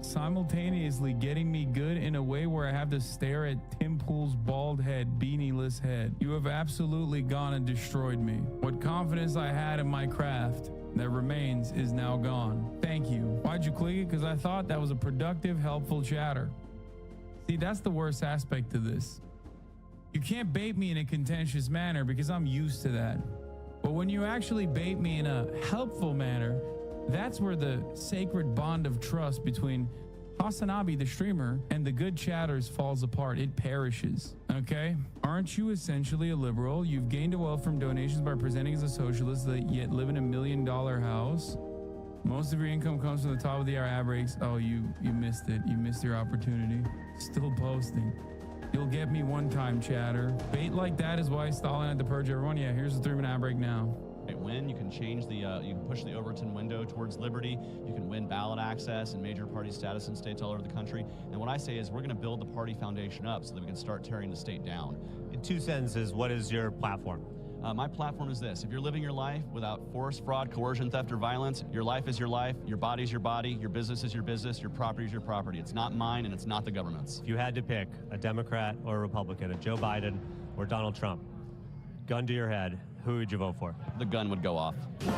simultaneously getting me good in a way where I have to stare at Tim Pool's bald head, beanie-less head. You have absolutely gone and destroyed me. What confidence I had in my craft that remains is now gone. Thank you. Why'd you click it? Because I thought that was a productive, helpful chatter. See, that's the worst aspect to this. You can't bait me in a contentious manner because I'm used to that. But when you actually bait me in a helpful manner, that's where the sacred bond of trust between Hasanabi, the streamer, and the good chatters falls apart. It perishes. Okay? Aren't you essentially a liberal? You've gained a wealth from donations by presenting as a socialist, yet live in $1 million house. Most of your income comes from the top of the hour ad breaks. Oh, you missed it. You missed your opportunity. Still posting. You'll get me one time, chatter. Bait like that is why Stalin had to purge everyone. Yeah, here's the 3-minute ad break now. Win, you can change the, you can push the Overton window towards liberty. You can win ballot access and major party status in states all over the country. And what I say is we're going to build the party foundation up so that we can start tearing the state down. In 2 sentences, what is your platform? My platform is this. If you're living your life without force, fraud, coercion, theft, or violence, your life is your life, your body is your body, your business is your business, your property is your property. It's not mine and it's not the government's. If you had to pick a Democrat or a Republican, a Joe Biden or Donald Trump, gun to your head, who would you vote for? The gun would go off. Yeah,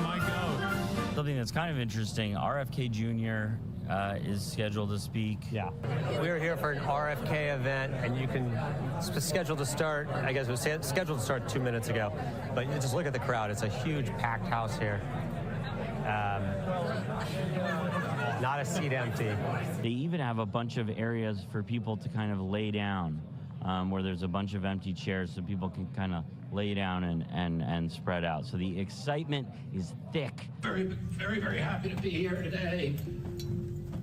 my go. Something that's kind of interesting, RFK Jr. Is scheduled to speak. Yeah. We're here for an RFK event, and you can schedule to start, I guess it was scheduled to start 2 minutes ago, but you just look at the crowd. It's a huge packed house here. Not a seat empty. They even have a bunch of areas for people to kind of lay down. where there's a bunch of empty chairs so people can kind of lay down and spread out. So the excitement is thick. Very, very, very happy to be here today.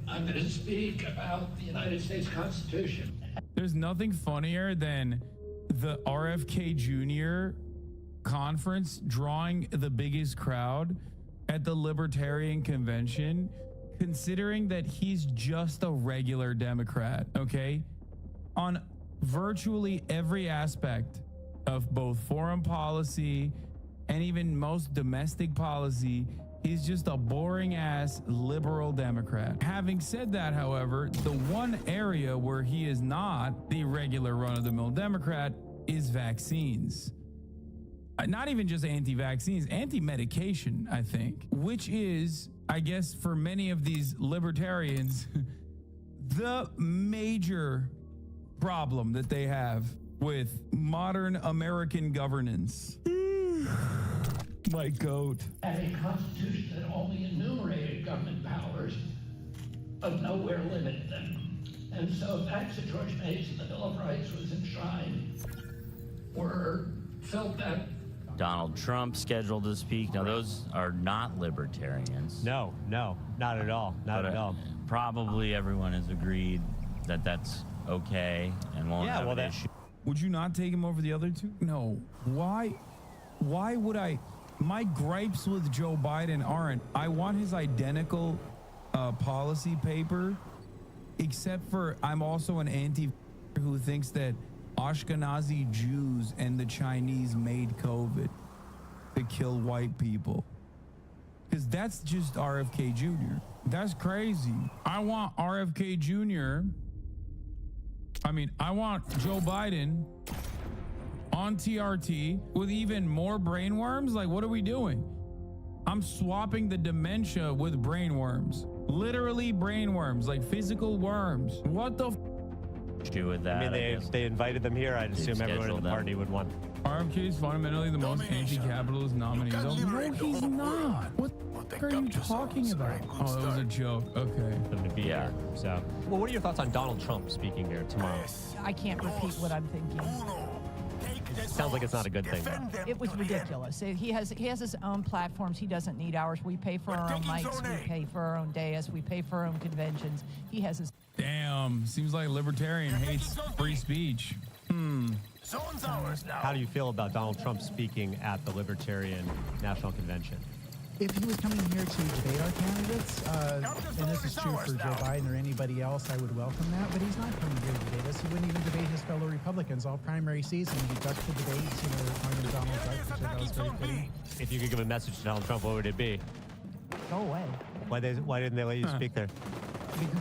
I'm going to speak about the United States Constitution. There's nothing funnier than the RFK Jr. conference drawing the biggest crowd at the Libertarian Convention, considering that he's just a regular Democrat, okay? On virtually every aspect of both foreign policy and even most domestic policy, he's just a boring ass liberal Democrat. Having said that, however, the one area where he is not the regular run-of-the-mill Democrat is vaccines. Not even just anti-vaccines, anti-medication, I think, which is, I guess, for many of these libertarians, the major problem that they have with modern American governance. My goat. Had a constitution that only enumerated government powers, but nowhere limited them. And so facts that George Mason and the Bill of Rights was enshrined felt that Donald Trump scheduled to speak. Now, those are not libertarians. No, not at all. Not at all. Probably everyone has agreed that that's okay and won't have an issue. Would you not take him over the other two? No. Why would I? My gripes with Joe Biden aren't, I want his identical policy paper, except for I'm also an anti who thinks that Ashkenazi Jews and the Chinese made COVID to kill white people. Because that's just RFK Jr. That's crazy. I want RFK Jr. I want Joe Biden on TRT with even more brain worms. Like, what are we doing? I'm swapping the dementia with brain worms. Literally brain worms, like physical worms. What the with that? I mean, they invited them here. I'd assume everyone in the party would want. RFK is fundamentally the most anti-capitalist nominee. No, he's not. What are you talking about? Oh, that was a joke. Okay. Yeah. So, well, what are your thoughts on Donald Trump speaking here tomorrow? I can't repeat what I'm thinking. It sounds like it's not a good thing, though. It was ridiculous. He has his own platforms. He doesn't need ours. We pay for our own mics. We pay for our own dais. We pay for our own conventions. He has his. Damn. Seems like libertarian hates free speech. How do you feel about Donald Trump speaking at the Libertarian National Convention? If he was coming here to debate our candidates, and this is true for Joe Biden or anybody else, I would welcome that. But he's not coming here to debate us. He wouldn't even debate his fellow Republicans all primary season. He ducked the debates, on Donald Trump, which I thought was very fitting. If you could give a message to Donald Trump, what would it be? Go away. Why didn't they let you speak there?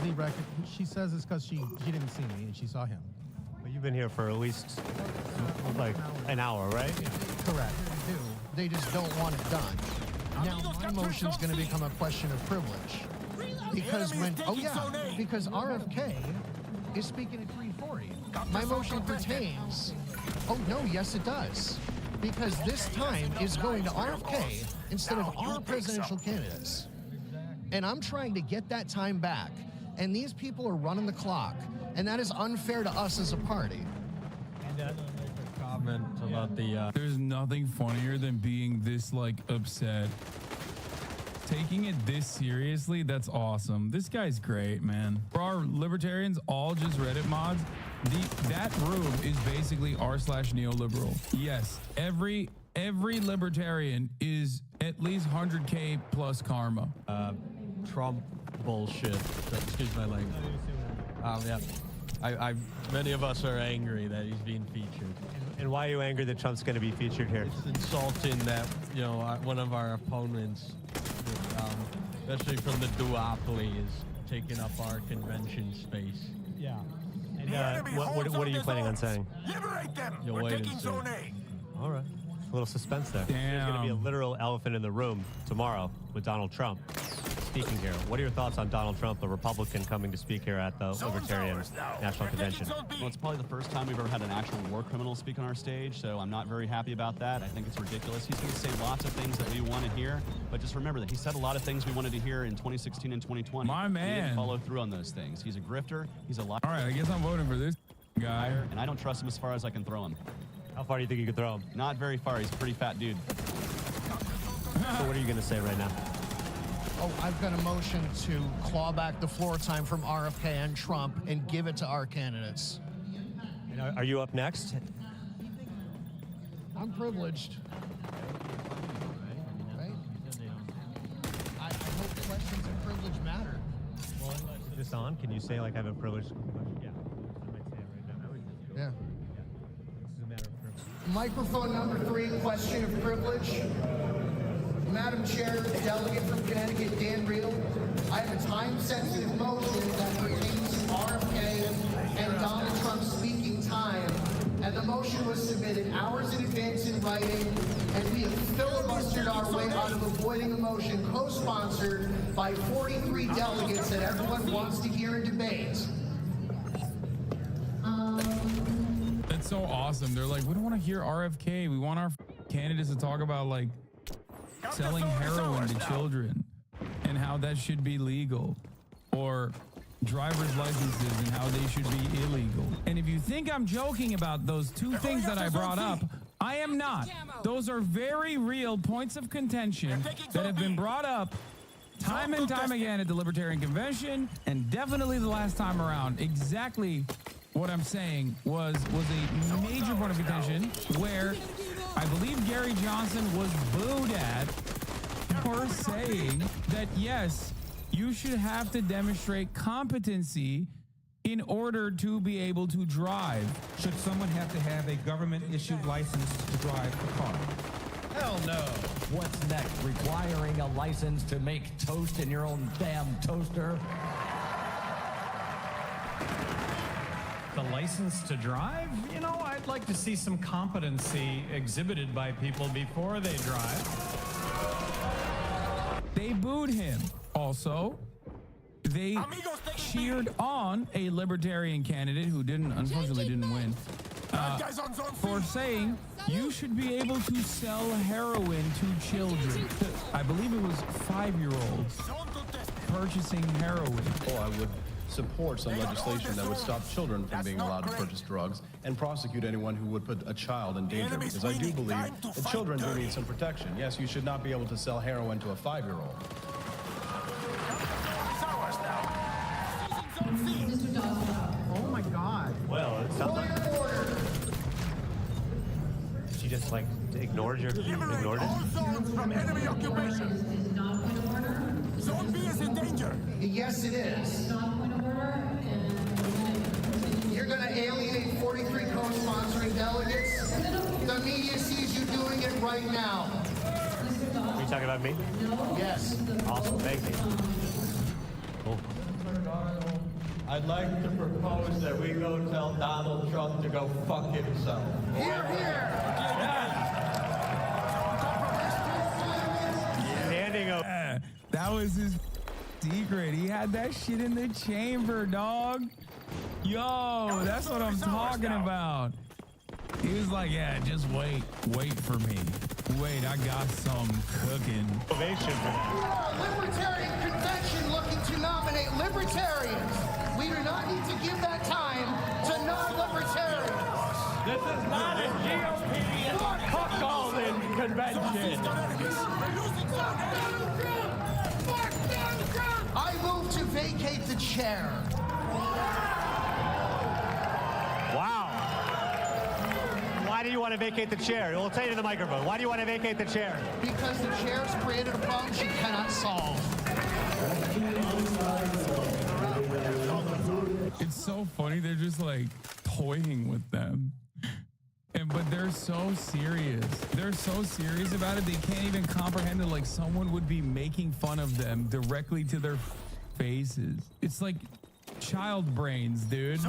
Because she says it's because she didn't see me and she saw him. Well, you've been here for at least like an hour, right? Yeah. Correct. They just don't want it done. Now my motion's going to become a question of privilege. Because because RFK is speaking at 340. My motion pertains. Oh no, yes it does. Because this time is going to RFK instead of our presidential candidates. And I'm trying to get that time back. And these people are running the clock. And that is unfair to us as a party. Comment about the there's nothing funnier than being this upset. Taking it this seriously, that's awesome. This guy's great, man. For our libertarians, all just Reddit mods, that room is basically r/neoliberal. Yes, every libertarian is at least 100K plus karma. Trump bullshit. Excuse my language. Yeah. Many of us are angry that he's being featured. And why are you angry that Trump's going to be featured here? It's insulting that, one of our opponents, especially from the duopoly, is taking up our convention space. Yeah. And what are you planning on saying? Liberate them. You'll wait and see. All right. A little suspense there. Damn. There's going to be a literal elephant in the room tomorrow with Donald Trump speaking here. What are your thoughts on Donald Trump, a Republican, coming to speak here at the Libertarian National Convention? Well, it's probably the first time we've ever had an actual war criminal speak on our stage, so I'm not very happy about that. I think it's ridiculous. He's going to say lots of things that we want to hear, but just remember that he said a lot of things we wanted to hear in 2016 and 2020. My man. He didn't follow through on those things. He's a grifter. He's a liar. All right, I guess I'm voting for this. guy. And I don't trust him as far as I can throw him. How far do you think you could throw him? Not very far. He's a pretty fat dude. So what are you going to say right now? Oh, I've got a motion to claw back the floor time from RFK and Trump and give it to our candidates. And are you up next? I'm privileged. Right? I hope questions of privilege matter. Well, is this on? Can you say, like, I have a privilege? Yeah. I might say it right now. Yeah. This is a matter of privilege. Microphone number 3, question of privilege. Madam Chair, delegate from Connecticut, Dan Reel, I have a time-sensitive motion that pertains to RFK and Donald Trump's speaking time, and the motion was submitted hours in advance in writing, and we have filibustered our way out of avoiding a motion co-sponsored by 43 delegates that everyone wants to hear in debate. That's so awesome. They're like, we don't want to hear RFK. We want our candidates to talk about, like, selling heroin to children and how that should be legal, or driver's licenses and how they should be illegal. And if you think I'm joking about those two things that I brought up, I am not. Those are very real points of contention that have been brought up time and time again at the Libertarian Convention, and definitely the last time around. Exactly what I'm saying was a major point of contention where I believe Gary Johnson was booed at for saying that, yes, you should have to demonstrate competency in order to be able to drive. Should someone have to have a government-issued license to drive a car? Hell no. What's next? Requiring a license to make toast in your own damn toaster? The license to drive? You know, I'd like to see some competency exhibited by people before they drive. They booed him. Also, they cheered on a Libertarian candidate who unfortunately didn't win, for saying you should be able to sell heroin to children. I believe it was 5-year-olds purchasing heroin. Oh, I would support some legislation that would stop children from being allowed to purchase drugs and prosecute anyone who would put a child in danger, because I do believe that children do need some protection. Yes, you should not be able to sell heroin to a 5-year-old. Oh my God. Well, it sounds like she just, like, ignored it. All zones from enemy occupation. Zone B is in danger. Yes, it is. You're going to alienate 43 co-sponsoring delegates. The media sees you doing it right now. Are you talking about me? Yes. Awesome, thank you. Cool. I'd like to propose that we go tell Donald Trump to go fuck himself. Here, here. Handing over. That was his secret. He had that shit in the chamber, dog. Yo, that's what I'm talking about. He was like, yeah, just wait for me. Wait, I got some cooking. Ovation for that. We're a Libertarian Convention looking to nominate libertarians. We do not need to give that time to non-libertarians. This is not a GOP cuckolding convention. I move to vacate the chair. Wow. Why do you want to vacate the chair? We'll tell you in the microphone. Why do you want to vacate the chair? Because the chair's created a problem she cannot solve. It's so funny. They're just like toying with them. But they're so serious. They're so serious about it. They can't even comprehend that, like, someone would be making fun of them directly to their faces. It's like child brains, dude.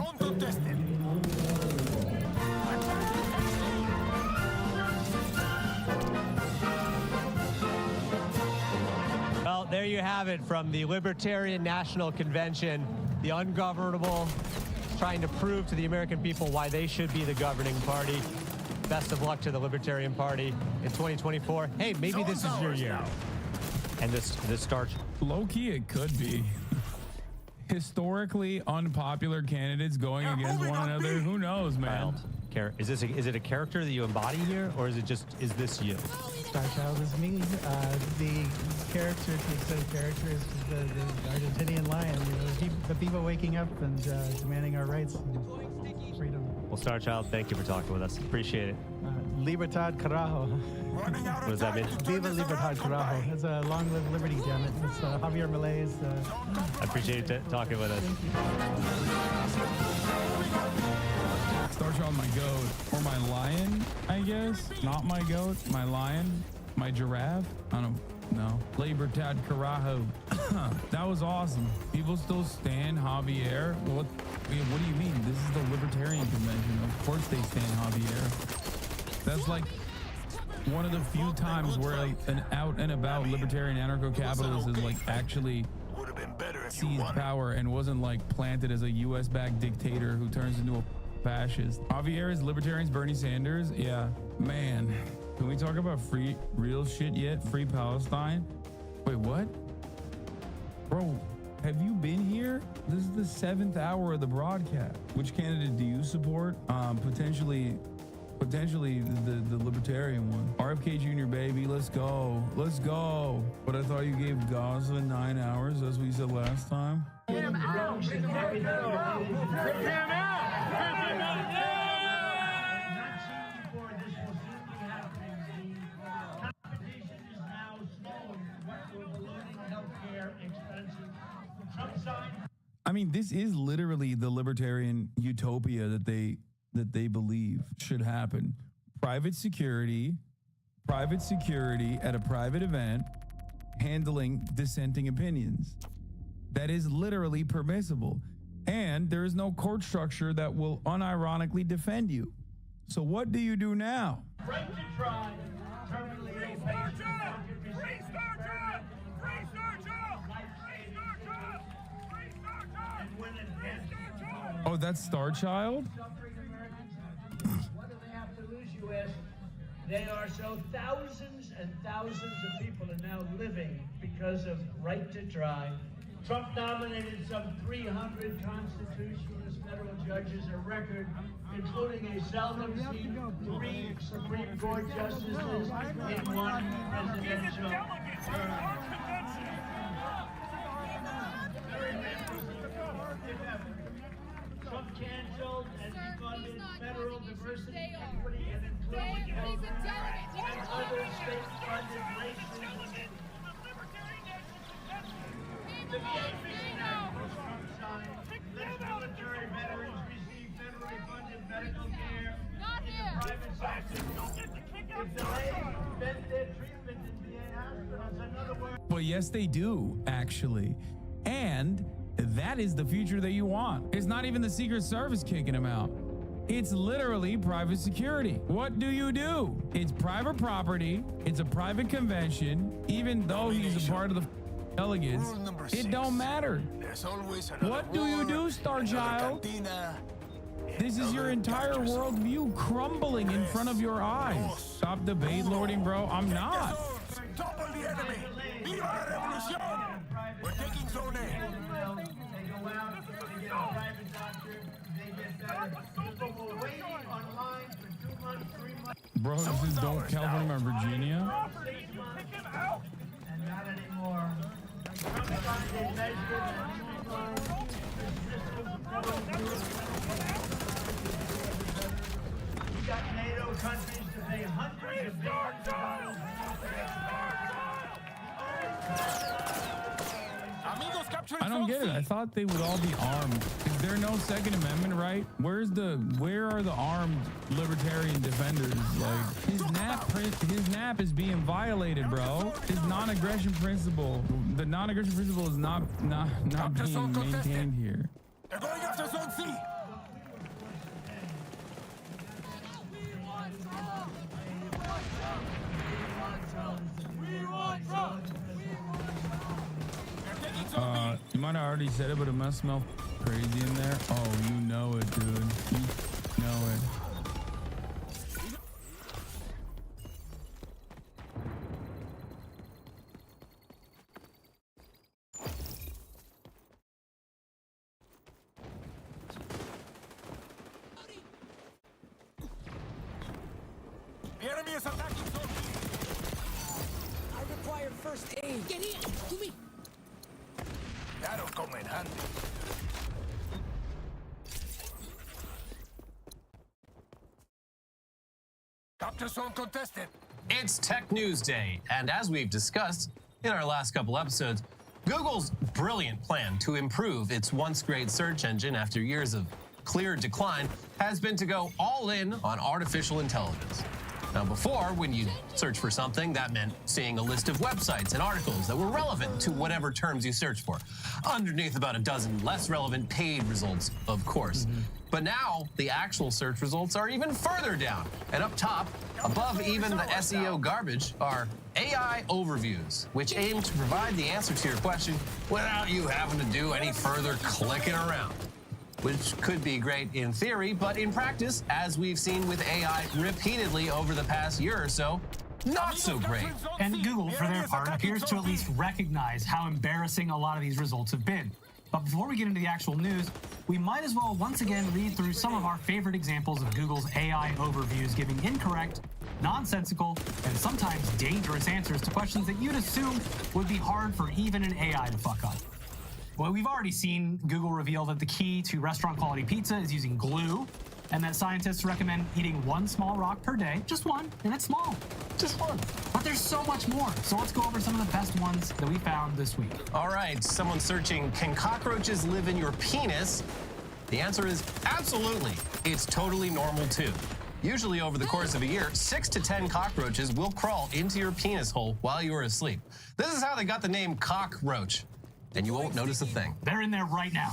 Well, there you have it from the Libertarian National Convention, the ungovernable, trying to prove to the American people why they should be the governing party. Best of luck to the Libertarian Party in 2024. Hey, maybe this is your year. And this starts. Low key, it could be. historically unpopular candidates going against one another. Who knows, man? Is it a character that you embody here, or is this you? Starchild is me. The character, to the extent of character, is the Argentinian lion. You know, the people waking up and demanding our rights and freedom. Well, Starchild, thank you for talking with us. Appreciate it. Libertad Carajo. What does that mean? Viva Libertad Carajo. It's a long live liberty, damn it. It's Javier Milei's. I appreciate you talking with us. Starchild, my goat, or my lion, I guess. Not my goat, my lion, my giraffe. I don't know. Libertad Carajo. That was awesome. People still stand Javier. What do you mean? This is the Libertarian Convention. Of course they stand Javier. That's like one of the few times where like an out and about libertarian anarcho-capitalist is like actually seized power and wasn't like planted as a US-backed dictator who turns into a fascist. Javier is libertarians, Bernie Sanders. Yeah, man. Can we talk about real shit yet? Free Palestine? Wait, what? Bro, have you been here? This is the 7th hour of the broadcast. Which candidate do you support? Potentially the libertarian one. RFK Jr., baby, let's go. Let's go. But I thought you gave Gaza 9 hours, as we said last time. Get him out! Get him out! I mean, this is literally the libertarian utopia that they believe should happen. Private security at a private event, handling dissenting opinions. That is literally permissible. And there is no court structure that will unironically defend you. So what do you do now? Right to try. Terminally ill patients. Free Starchild! Free Starchild! Free Starchild! Free Starchild! And when it Oh, that's Starchild? What do they have to lose, you ask? They are so thousands and thousands of people are now living because of right to try. Trump nominated some 300 constitutionalist federal judges, a record, including a seldom seen 3 Supreme Court justices in one presidential term. Trump canceled and defunded federal diversity, equity, and inclusion programs and other state-funded races. The VA Mission Act was Trump signed. Less military veterans receive federally funded medical care in the private sector. If delayed, bent their treatment in VA hospitals. Another word. But yes, they do, actually. And that is the future that you want. It's not even the Secret Service kicking him out. It's literally private security. What do you do? It's private property. It's a private convention. Even though he's a part of the delegates, it don't matter. What do you do, Starchild? This is your entire worldview crumbling in front of your eyes. Stop debate lording, bro. I'm not. Topple the enemy! Viva la revolución! We're taking zone A. They go out, they get a private doctor, they get better. People were waiting online for 2 months, 3 months. Bro, this is don't California, Virginia. 6 months. And not anymore. Trump signed a measure that streamlines the system of federal. We got NATO countries to pay hundreds of billions of dollars. I don't get it. I thought they would all be armed. Is there no Second Amendment right? Where are the armed libertarian defenders? Like his NAP is being violated, bro. His non-aggression principle. The non-aggression principle is not being maintained here. They're going after zone C. You might have already said it, but it must smell crazy in there. Oh, you know it, dude. You know it. enemy is attacking zone B. I require first aid. Get in! To me! That'll come in handy. Capture zone contested. It's Tech News Day, and as we've discussed in our last couple episodes, Google's brilliant plan to improve its once great search engine after years of clear decline has been to go all in on artificial intelligence. Now, before, when you search for something, that meant seeing a list of websites and articles that were relevant to whatever terms you searched for. Underneath about a dozen less relevant paid results, of course. But now, the actual search results are even further down. And up top, above even the SEO garbage, are AI overviews, which aim to provide the answer to your question without you having to do any further clicking around. Which could be great in theory, but in practice, as we've seen with AI repeatedly over the past year or so, not so great. And Google, for their part, appears to at least recognize how embarrassing a lot of these results have been. But before we get into the actual news, we might as well once again read through some of our favorite examples of Google's AI overviews giving incorrect, nonsensical, and sometimes dangerous answers to questions that you'd assume would be hard for even an AI to fuck up. Well, we've already seen Google reveal that the key to restaurant quality pizza is using glue, and that scientists recommend eating one small rock per day. Just one, and it's small. Just one. But there's so much more. So let's go over some of the best ones that we found this week. All right, someone searching, can cockroaches live in your penis? The answer is absolutely. It's totally normal too. Usually over the course of a year, 6 to 10 cockroaches will crawl into your penis hole while you're asleep. This is how they got the name cockroach. And you won't notice a thing. They're in there right now.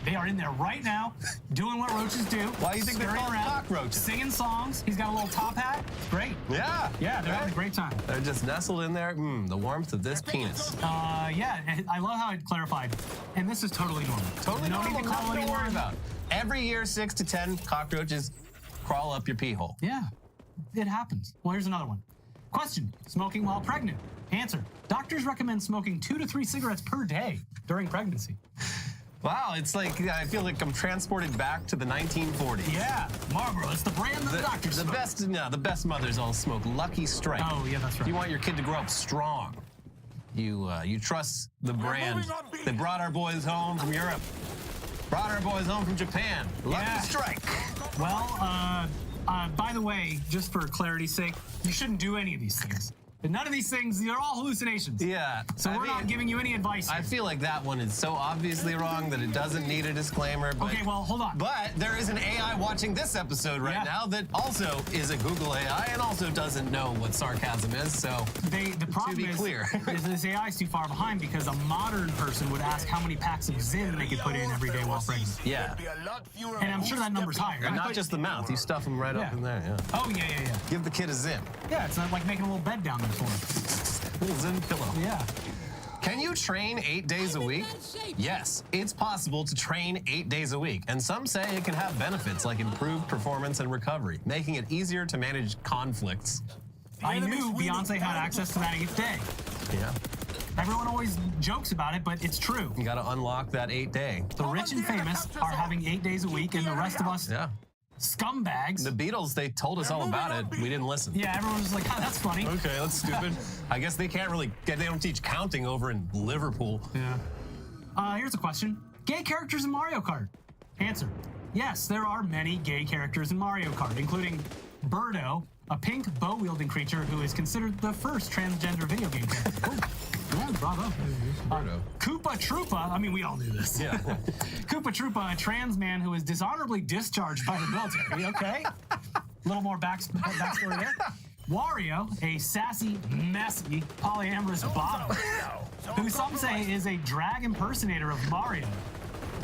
They are in there right now, doing what roaches do. Why do you think they're called cockroaches? Singing songs. He's got a little top hat. Great. Yeah. Yeah, they're having a great time. They're just nestled in there. The warmth of this penis. Yeah, I love how it clarified. And this is totally normal. Totally normal. Need to call Nothing to worry anyone. about. Every year, 6 to 10 cockroaches crawl up your pee hole. Yeah, it happens. Well, here's another one. Question, smoking while pregnant. Answer, doctors recommend smoking 2 to 3 cigarettes per day during pregnancy. Wow, it's like, I feel like I'm transported back to the 1940s. Yeah, Marlboro, it's the brand that the doctors smoke. The best mothers all smoke Lucky Strike. Oh, yeah, that's right. If you want your kid to grow up strong, you trust the brand. They brought our boys home from Europe. Brought our boys home from Japan. Lucky Strike. Well, by the way, just for clarity's sake, you shouldn't do any of these things. But none of these things, they're all hallucinations. Yeah. So we're not giving you any advice here. I feel like that one is so obviously wrong that it doesn't need a disclaimer. But, okay, well, hold on. But there is an AI watching this episode right now that also is a Google AI and also doesn't know what sarcasm is. So the problem to be clear, is this AI is too far behind because a modern person would ask how many packs of Zyn they could put in every day while pregnant. Yeah. And I'm sure that number's higher. And not just the mouth. You stuff them right up in there. Yeah. Oh, yeah. Give the kid a Zyn. Yeah, it's not like making a little bed down there for him. Little Zyn pillow. Yeah. Can you train 8 days a week? Yes, it's possible to train 8 days a week, and some say it can have benefits like improved performance and recovery, making it easier to manage conflicts. I knew Beyonce had access to that 8th day. Yeah. Everyone always jokes about it, but it's true. You got to unlock that 8th day. The rich and famous are having 8 days a week, and the rest of us scumbags. The Beatles, they told us all about it. We didn't listen. Yeah, everyone was like, oh, that's funny. Okay, that's stupid. I guess they can't really, they don't teach counting over in Liverpool. Yeah. Here's a question. Gay characters in Mario Kart? Answer. Yes, there are many gay characters in Mario Kart, including Birdo, a pink bow-wielding creature who is considered the first transgender video game character. Yeah, bravo. Koopa Troopa, I mean, we all knew this. Yeah. Koopa Troopa, a trans man who was dishonorably discharged by the military. Okay. A little more backstory there. Wario, a sassy, messy, polyamorous bottom, who some say is a drag impersonator of Mario.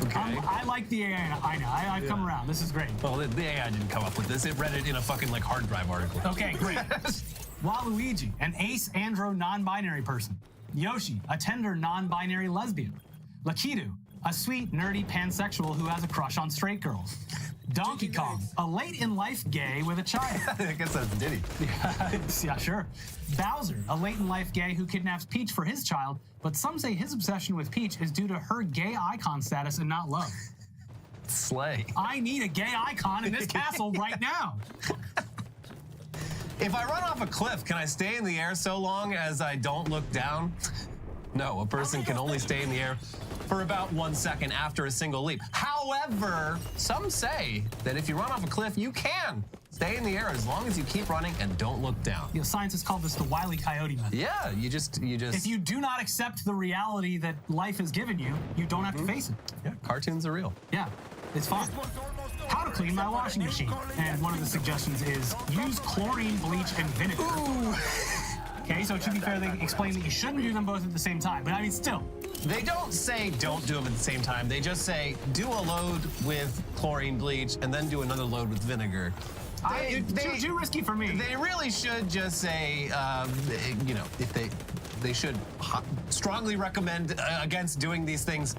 Okay. I like the AI. I know. I've come around. This is great. Well, the AI didn't come up with this. It read it in a fucking like hard drive article. Okay, great. Waluigi, an ace andro non-binary person. Yoshi, a tender non-binary lesbian. Lakitu, a sweet, nerdy pansexual who has a crush on straight girls. Donkey Kong, a late-in-life gay with a child. I guess that's Diddy. Yeah, sure. Bowser, a late-in-life gay who kidnaps Peach for his child, but some say his obsession with Peach is due to her gay icon status and not love. Slay. I need a gay icon in this castle right now. If I run off a cliff, can I stay in the air so long as I don't look down? No, a person can only stay in the air for about 1 second after a single leap. However, some say that if you run off a cliff, you can stay in the air as long as you keep running and don't look down. You know, scientists call this the Wile E. Coyote method. Yeah, you just. If you do not accept the reality that life has given you, you don't have to face it. Yeah, cartoons are real. Yeah, it's fun. How to clean my washing machine. And one of the suggestions is use chlorine, bleach, and vinegar. Ooh. Okay, so to be fair, they explain that you shouldn't do them both at the same time. But I mean, still. They don't say don't do them at the same time. They just say do a load with chlorine, bleach, and then do another load with vinegar. Too risky for me. They really should just say, you know, if they should strongly recommend against doing these things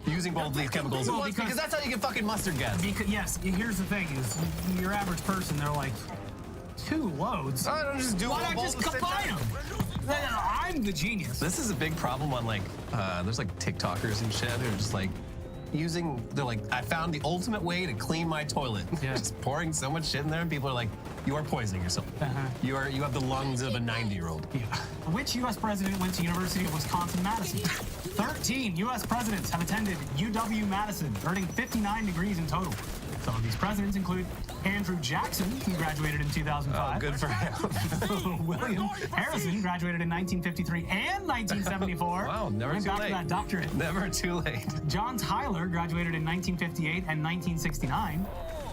using both of these chemicals at once, because that's how you get fucking mustard gas. Yes, here's the thing: is your average person, they're like 2 loads. I don't just do Why not just combine them? I'm the genius. This is a big problem on like, there's like TikTokers and shit who are just like they're like, I found the ultimate way to clean my toilet. Yeah. Just pouring so much shit in there, and people are like, you are poisoning yourself. You have the lungs of a 90-year-old. Yeah. Which U.S. president went to University of Wisconsin-Madison? 13 U.S. presidents have attended UW-Madison, earning 59 degrees in total. Some of these presidents include Andrew Jackson, who graduated in 2005. Oh, good for him. William Harrison graduated in 1953 and 1974. Wow, never too got late. To that doctorate. Never too late. John Tyler graduated in 1958 and 1969.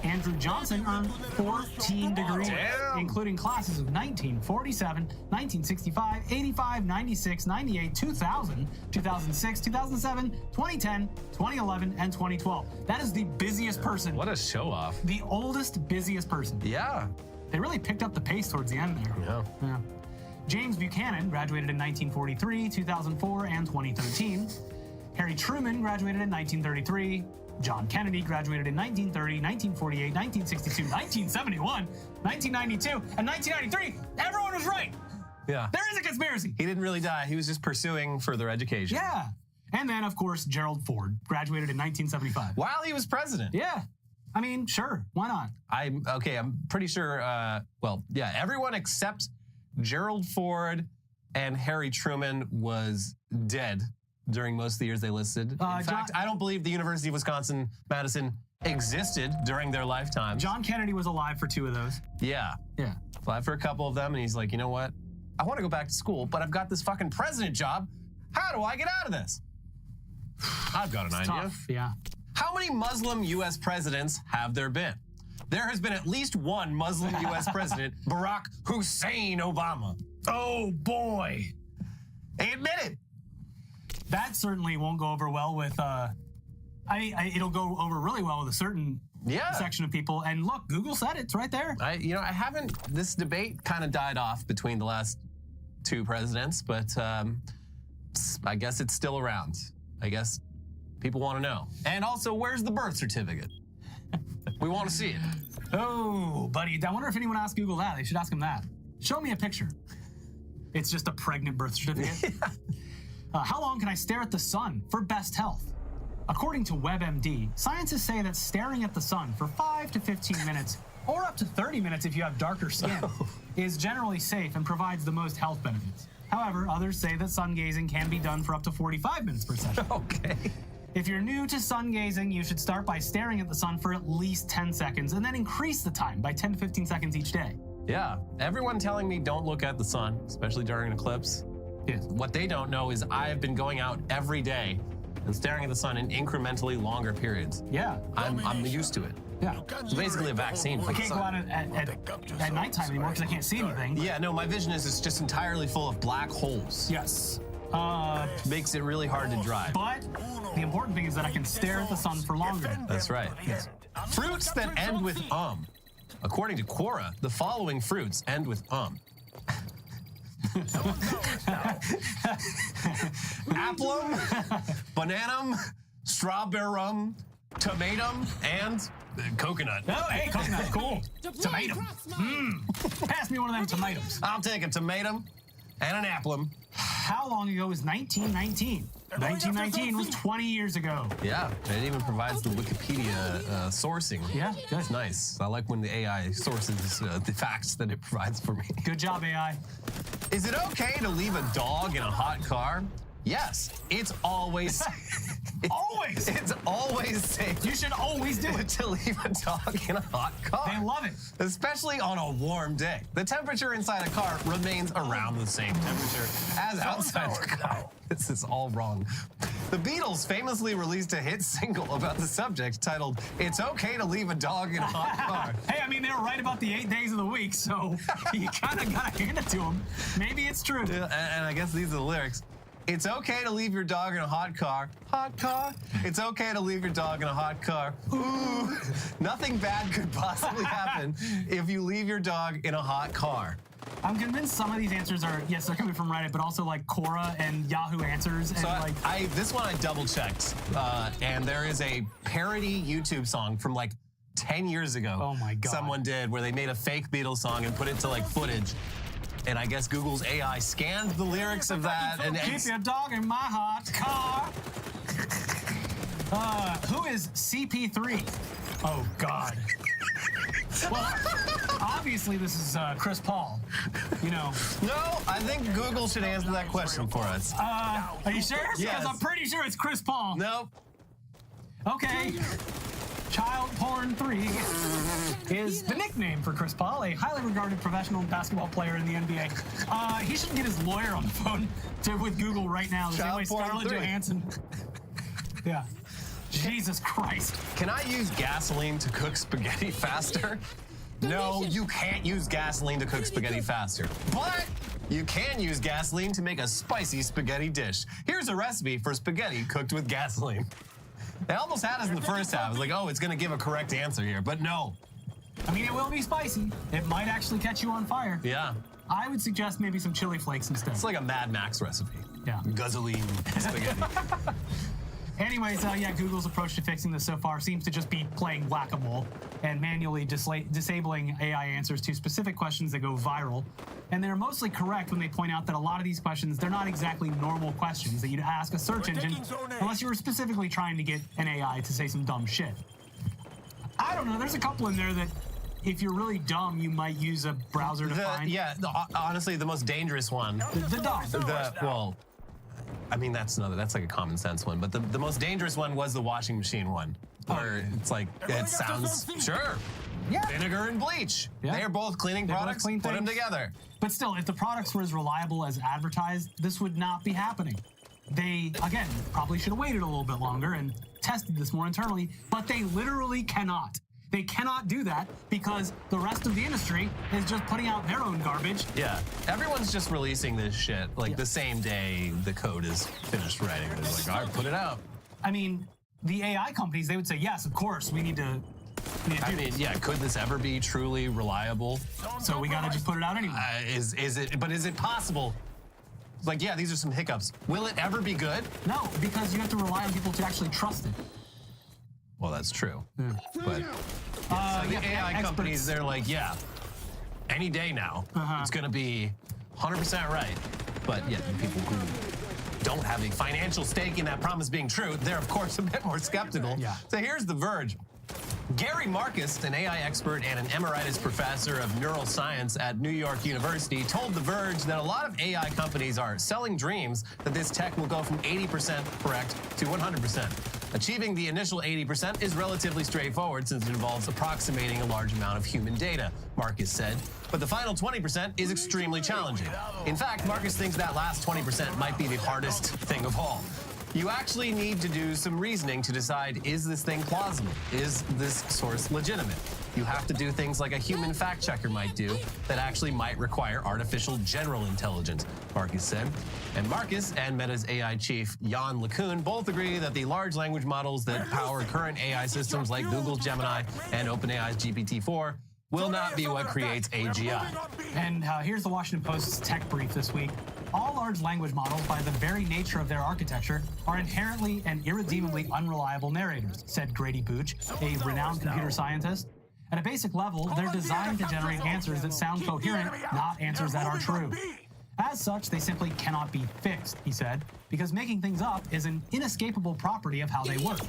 Andrew Johnson earned 14 degrees, including classes of 1947, 1965, 85, 96, 98, 2000, 2006, 2007, 2010, 2011, and 2012. That is the busiest person. What a show off. The oldest, busiest person. Yeah. They really picked up the pace towards the end there. Yeah. James Buchanan graduated in 1943, 2004, and 2013. Harry Truman graduated in 1933. John Kennedy graduated in 1930, 1948, 1962, 1971, 1992, and 1993. Everyone was right. Yeah. There is a conspiracy. He didn't really die. He was just pursuing further education. Yeah. And then, of course, Gerald Ford graduated in 1975. While he was president. Yeah. I mean, sure. Why not? I'm pretty sure, everyone except Gerald Ford and Harry Truman was dead during most of the years they listed. In fact, I don't believe the University of Wisconsin-Madison existed during their lifetime. John Kennedy was alive for 2 of those. Yeah. Yeah. Alive for a couple of them, and he's like, you know what? I want to go back to school, but I've got this fucking president job. How do I get out of this? I've got an idea. Tough. Yeah. How many Muslim U.S. presidents have there been? There has been at least one Muslim U.S. president, Barack Hussein Obama. Oh, boy. They admit it. That certainly won't go over well with, it'll go over really well with a certain section of people. And look, Google said it. It's right there. This debate kind of died off between the last 2 presidents, but I guess it's still around. I guess people want to know. And also, where's the birth certificate? We want to see it. Oh, buddy. I wonder if anyone asked Google that. They should ask him that. Show me a picture. It's just a pregnant birth certificate. Yeah. How long can I stare at the sun for best health? According to WebMD, scientists say that staring at the sun for 5 to 15 minutes, or up to 30 minutes if you have darker skin, is generally safe and provides the most health benefits. However, others say that sun gazing can be done for up to 45 minutes per session. Okay. If you're new to sun gazing, you should start by staring at the sun for at least 10 seconds and then increase the time by 10 to 15 seconds each day. Yeah. Everyone telling me don't look at the sun, especially during an eclipse. Yes. What they don't know is I've been going out every day and staring at the sun in incrementally longer periods. Yeah. I'm used to it. Yeah. It's basically a vaccine for I the can't sun. go out at nighttime anymore because I can't see anything. Yeah, no, my vision is just entirely full of black holes. Yes. Makes it really hard to drive. But the important thing is that I can stare at the sun for longer. That's right. Yes. Fruits that end with According to Quora, the following fruits end with Applum, bananum, strawberrum, tomatum, and coconut. Oh, hey, coconut, cool. Tomato. Pass me one of them tomatoes. I'll take a tomato and an applum. How long ago was 1919? 1919 was 20 years ago. Yeah, it even provides the Wikipedia sourcing. Yeah, good. It's nice. I like when the AI sources the facts that it provides for me. Good job, AI. Is it okay to leave a dog in a hot car? Yes, it's always always. It's always safe. You should always do it to leave a dog in a hot car. They love it, especially on a warm day. The temperature inside a car remains around the same temperature as outside the car. This is all wrong. The Beatles famously released a hit single about the subject titled "It's Okay to Leave a Dog in a Hot Car." Hey, I mean, they were right about the 8 days of the week, so you kind of got to hand it to them. Maybe it's true. Yeah, and I guess these are the lyrics. It's okay to leave your dog in a hot car. Hot car? It's okay to leave your dog in a hot car. Ooh. Nothing bad could possibly happen if you leave your dog in a hot car. I'm convinced some of these answers are, yes, they're coming from Reddit, but also like Quora and Yahoo Answers. And so this one I double checked, and there is a parody YouTube song from like 10 years ago. Oh my God. Someone did where they made a fake Beatles song and put it to like footage. And I guess Google's AI scanned the lyrics of that and keep your dog in my hot car. Who is CP3? Oh God. Well, obviously this is Chris Paul. You know. No, I think Google should answer that question for us. Are you sure? Yes. Because I'm pretty sure it's Chris Paul. Nope. Okay. Child Porn 3 is the nickname for Chris Paul, a highly regarded professional basketball player in the NBA. He should get his lawyer on the phone with Google right now. The same way Scarlett Johansson. Yeah. Jesus Christ. Can I use gasoline to cook spaghetti faster? No, you can't use gasoline to cook spaghetti faster. But you can use gasoline to make a spicy spaghetti dish. Here's a recipe for spaghetti cooked with gasoline. They almost had us in the first half. I was like, oh, it's going to give a correct answer here. But no. I mean, it will be spicy. It might actually catch you on fire. Yeah. I would suggest maybe some chili flakes instead. It's like a Mad Max recipe. Yeah. Gasoline spaghetti. Anyways, yeah, Google's approach to fixing this so far seems to just be playing whack-a-mole and manually disabling AI answers to specific questions that go viral. And they're mostly correct when they point out that a lot of these questions, they're not exactly normal questions that you'd ask a search engine unless you were specifically trying to get an AI to say some dumb shit. I don't know, there's a couple in there that if you're really dumb, you might use a browser to find. Yeah, honestly, the most dangerous one. The dog. Well, I mean, that's like a common sense one, but the most dangerous one was the washing machine one, where it's like, it sounds, sure, yeah. Vinegar and bleach. Yeah. They're both cleaning products, put them together. But still, if the products were as reliable as advertised, this would not be happening. They, again, probably should have waited a little bit longer and tested this more internally, but they literally cannot. They cannot do that because the rest of the industry is just putting out their own garbage. Yeah, everyone's just releasing this shit like the same day the code is finished writing. They're like, all right, put it out. I mean, the AI companies, they would say, yes, of course, we need to I mean, yeah, could this ever be truly reliable? So we gotta just put it out anyway. Is it possible? Like, yeah, these are some hiccups. Will it ever be good? No, because you have to rely on people to actually trust it. Well, that's true. Yeah. But so the AI companies, they're like, yeah, any day now, it's going to be 100% right. But yeah, the people who don't have a financial stake in that promise being true, they're, of course, a bit more skeptical. Yeah. So here's The Verge. Gary Marcus, an AI expert and an emeritus professor of neuroscience at New York University, told The Verge that a lot of AI companies are selling dreams that this tech will go from 80% correct to 100%. Achieving the initial 80% is relatively straightforward since it involves approximating a large amount of human data, Marcus said. But the final 20% is extremely challenging. In fact, Marcus thinks that last 20% might be the hardest thing of all. You actually need to do some reasoning to decide, is this thing plausible? Is this source legitimate? You have to do things like a human fact checker might do that actually might require artificial general intelligence, Marcus said. And Marcus and Meta's AI chief, Jan LeCun, both agree that the large language models that power current AI systems like Google's Gemini and OpenAI's GPT-4 will not be what creates AGI. And here's the Washington Post's tech brief this week. All large language models, by the very nature of their architecture, are inherently and irredeemably unreliable narrators, said Grady Booch, a renowned computer scientist. At a basic level, they're designed to generate answers that sound coherent, not answers that are true. As such, they simply cannot be fixed, he said, because making things up is an inescapable property of how they work.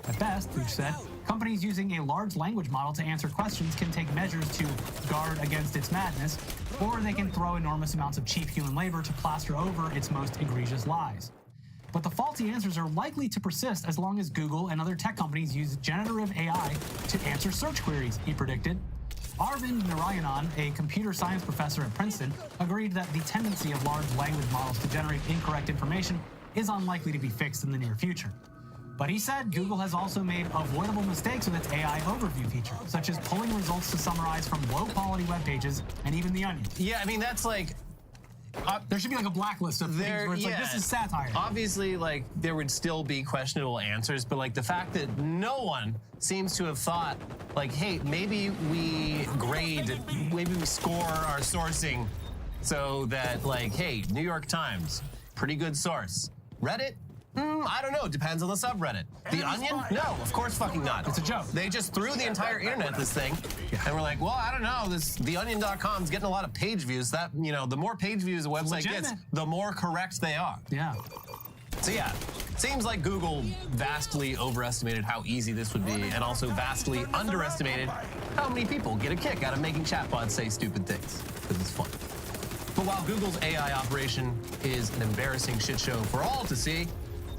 At best, Pooch said, companies using a large language model to answer questions can take measures to guard against its madness, or they can throw enormous amounts of cheap human labor to plaster over its most egregious lies. But the faulty answers are likely to persist as long as Google and other tech companies use generative AI to answer search queries, he predicted. Arvind Narayanan, a computer science professor at Princeton, agreed that the tendency of large language models to generate incorrect information is unlikely to be fixed in the near future. But he said Google has also made avoidable mistakes with its AI overview feature, such as pulling results to summarize from low-quality web pages and even The Onion. Yeah, I mean, that's like... there should be like a blacklist of things where it's like, this is satire. Obviously, like, there would still be questionable answers, but like the fact that no one seems to have thought, like, hey, maybe we score our sourcing so that, like, hey, New York Times, pretty good source. Reddit? I don't know. Depends on the subreddit. The Onion? No, of course fucking not. It's a joke. They just threw the entire internet at this thing, and we're like, well, I don't know. This TheOnion.com's getting a lot of page views. That, you know, the more page views a website gets, the more correct they are. Yeah. So yeah, seems like Google vastly overestimated how easy this would be, and also vastly underestimated how many people get a kick out of making chatbots say stupid things, because it's fun. But while Google's AI operation is an embarrassing shit show for all to see,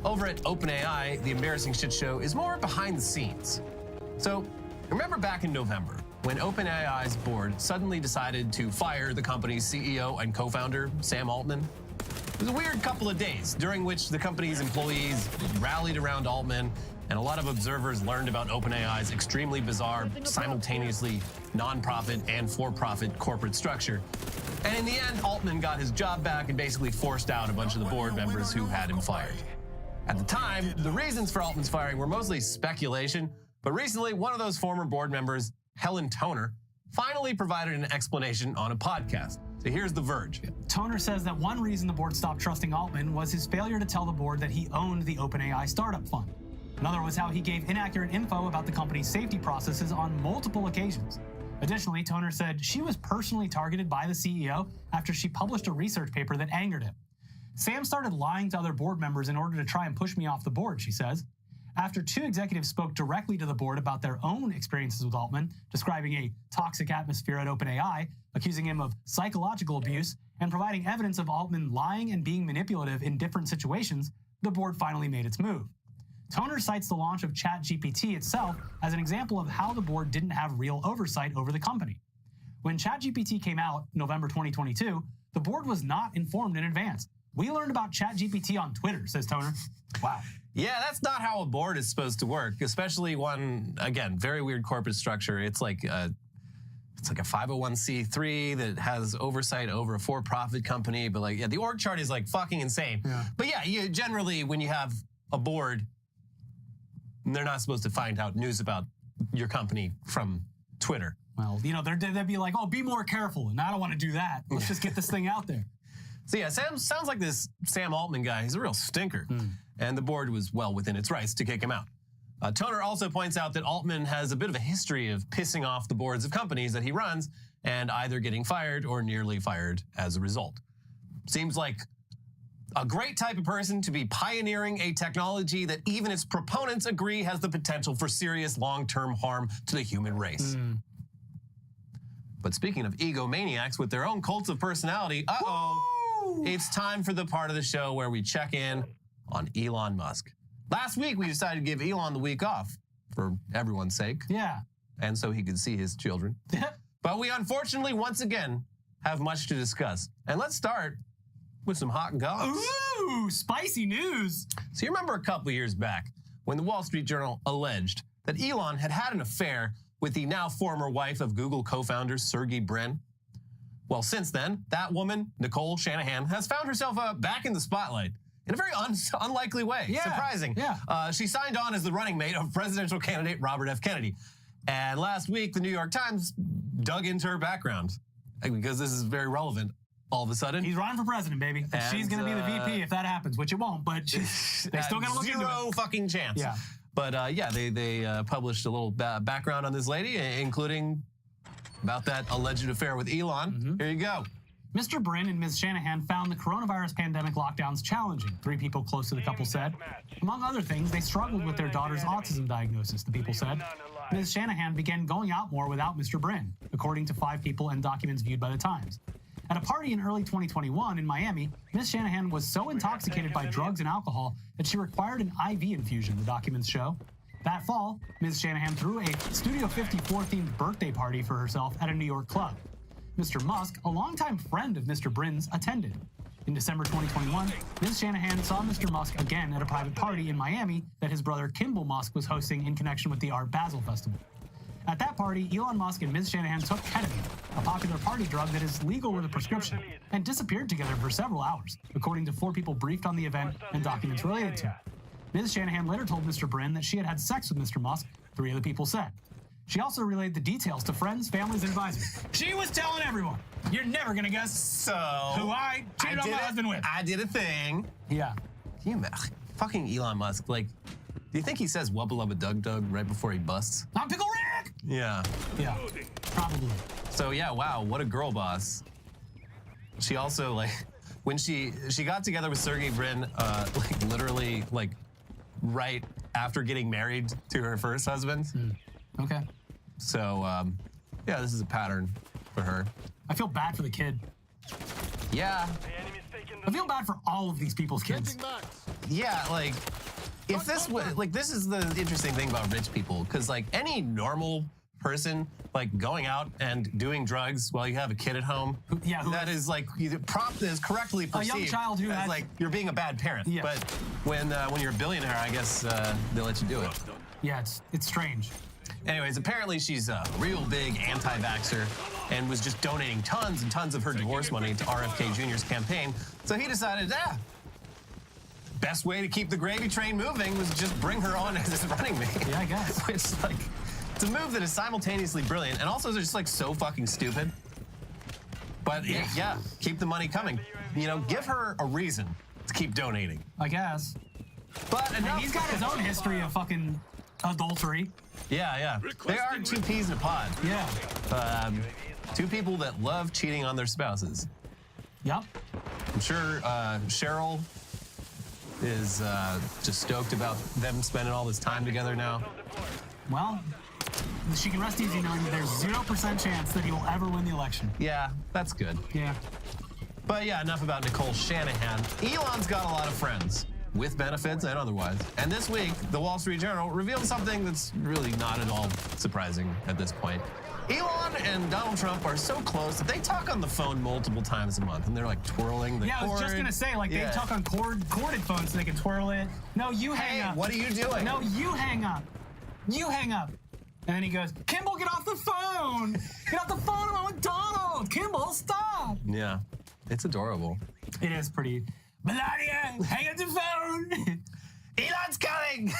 over at OpenAI, the embarrassing shit show is more behind the scenes. So, remember back in November, when OpenAI's board suddenly decided to fire the company's CEO and co-founder, Sam Altman? It was a weird couple of days, during which the company's employees rallied around Altman, and a lot of observers learned about OpenAI's extremely bizarre, simultaneously non-profit and for-profit corporate structure. And in the end, Altman got his job back and basically forced out a bunch of the board members who had him fired. At the time, the reasons for Altman's firing were mostly speculation, but recently, one of those former board members, Helen Toner, finally provided an explanation on a podcast. So here's The Verge. Toner says that one reason the board stopped trusting Altman was his failure to tell the board that he owned the OpenAI startup fund. Another was how he gave inaccurate info about the company's safety processes on multiple occasions. Additionally, Toner said she was personally targeted by the CEO after she published a research paper that angered him. Sam started lying to other board members in order to try and push me off the board, she says. After two executives spoke directly to the board about their own experiences with Altman, describing a toxic atmosphere at OpenAI, accusing him of psychological abuse, and providing evidence of Altman lying and being manipulative in different situations, the board finally made its move. Toner cites the launch of ChatGPT itself as an example of how the board didn't have real oversight over the company. When ChatGPT came out November 2022, the board was not informed in advance. We learned about ChatGPT on Twitter, says Toner. Wow. Yeah, that's not how a board is supposed to work, especially one, again, very weird corporate structure. It's like a 501c3 that has oversight over a for-profit company, but like, yeah, the org chart is like fucking insane. Yeah. But yeah, you generally, when you have a board, they're not supposed to find out news about your company from Twitter. Well, you know, they'd be like, oh, be more careful, and I don't want to do that. Let's just get this thing out there. So yeah, sounds like this Sam Altman guy, he's a real stinker. And the board was well within its rights to kick him out. Toner also points out that Altman has a bit of a history of pissing off the boards of companies that he runs and either getting fired or nearly fired as a result. Seems like a great type of person to be pioneering a technology that even its proponents agree has the potential for serious long-term harm to the human race. But speaking of egomaniacs with their own cults of personality, it's time for the part of the show where we check in on Elon Musk. Last week, we decided to give Elon the week off for everyone's sake. Yeah. And so he could see his children. But we unfortunately, once again, have much to discuss. And let's start with some hot goss. Ooh, spicy news. So you remember a couple years back when the Wall Street Journal alleged that Elon had had an affair with the now former wife of Google co-founder Sergey Brin? Well, since then, that woman, Nicole Shanahan, has found herself back in the spotlight in a very unlikely way. Yeah. Surprising. Yeah. She signed on as the running mate of presidential candidate Robert F. Kennedy. And last week, the New York Times dug into her background because this is very relevant all of a sudden. He's running for president, baby. And she's going to be the VP if that happens, which it won't, but they still got to look into it. Zero fucking chance. Yeah. But yeah, they published a little background on this lady, including about that alleged affair with Elon. Here you go. Mr. Brin and Ms. Shanahan found the coronavirus pandemic lockdowns challenging, 3 people close to the couple said. Among other things, they struggled with their daughter's autism diagnosis, the people said. Ms. Shanahan began going out more without Mr. Brin, according to 5 people and documents viewed by the Times. At a party in early 2021 in Miami, Ms. Shanahan was so intoxicated by drugs and alcohol that she required an IV infusion, the documents show. That fall, Ms. Shanahan threw a Studio 54-themed birthday party for herself at a New York club. Mr. Musk, a longtime friend of Mr. Brin's, attended. In December 2021, Ms. Shanahan saw Mr. Musk again at a private party in Miami that his brother Kimball Musk was hosting in connection with the Art Basel Festival. At that party, Elon Musk and Ms. Shanahan took ketamine, a popular party drug that is legal with a prescription, and disappeared together for several hours, according to 4 people briefed on the event and documents related to it. Ms. Shanahan later told Mr. Brin that she had had sex with Mr. Musk, 3 other people said. She also relayed the details to friends, families, and advisors. She was telling everyone, "You're never gonna guess who I cheated on my husband with." I did a thing. Yeah. Can you imagine? Fucking Elon Musk. Like, do you think he says "Wubba Lubba Dug Dug" right before he busts? I'm Pickle Rick! Yeah. Yeah, probably. So yeah, wow, what a girl boss. She also, like, when she got together with Sergey Brin, like literally, like, right after getting married to her first husband. Okay. So, yeah, this is a pattern for her. I feel bad for the kid. Yeah. I feel bad for all of these people's kids. Yeah, like, if this was, like, this is the interesting thing about rich people, because, like, any normal person, like, going out and doing drugs while you have a kid at home, that is, like, is correctly perceived a young child who as, has, like, you're being a bad parent. Yeah. But when you're a billionaire, I guess they'll let you do it. Yeah, it's strange. Anyways, apparently she's a real big anti-vaxxer and was just donating tons and tons of her divorce money to RFK Jr.'s campaign. So he decided, best way to keep the gravy train moving was just bring her on as his running mate. Yeah, I guess. Which, like, it's a move that is simultaneously brilliant and also just, like, so fucking stupid. But yeah, keep the money coming. You know, give her a reason to keep donating. I guess. But he's got his own history of fucking adultery. Yeah. They are 2 peas in a pod. Yeah. 2 people that love cheating on their spouses. Yep. I'm sure Cheryl is just stoked about them spending all this time together now. Well, she can rest easy knowing that there's 0% chance that he will ever win the election. Yeah, that's good. Yeah. But yeah, enough about Nicole Shanahan. Elon's got a lot of friends, with benefits and otherwise. And this week, the Wall Street Journal revealed something that's really not at all surprising at this point. Elon and Donald Trump are so close that they talk on the phone multiple times a month, and they're like twirling the cord. I was just gonna say, like, they talk on corded phones so they can twirl it. No, you hang up. What are you doing? No, you hang up. You hang up. And then he goes, Kimball, get off the phone! Get off the phone, I'm with Donald! Kimball, stop! Yeah, it's adorable. It is pretty. Melania, hang up the phone! Elon's coming!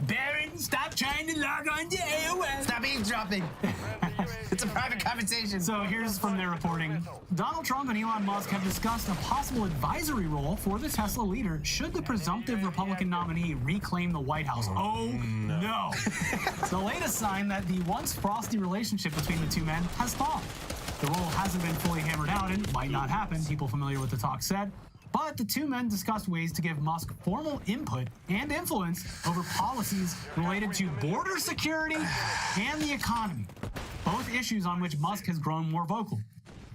Barron, stop trying to log on to AOL. Stop eavesdropping. It's a private conversation. So here's from their reporting. Donald Trump and Elon Musk have discussed a possible advisory role for the Tesla leader should the presumptive Republican nominee reclaim the White House. Oh, no. It's the latest sign that the once frosty relationship between the 2 men has thawed. The role hasn't been fully hammered out and might not happen, people familiar with the talk said. But the 2 men discussed ways to give Musk formal input and influence over policies related to border security and the economy, both issues on which Musk has grown more vocal.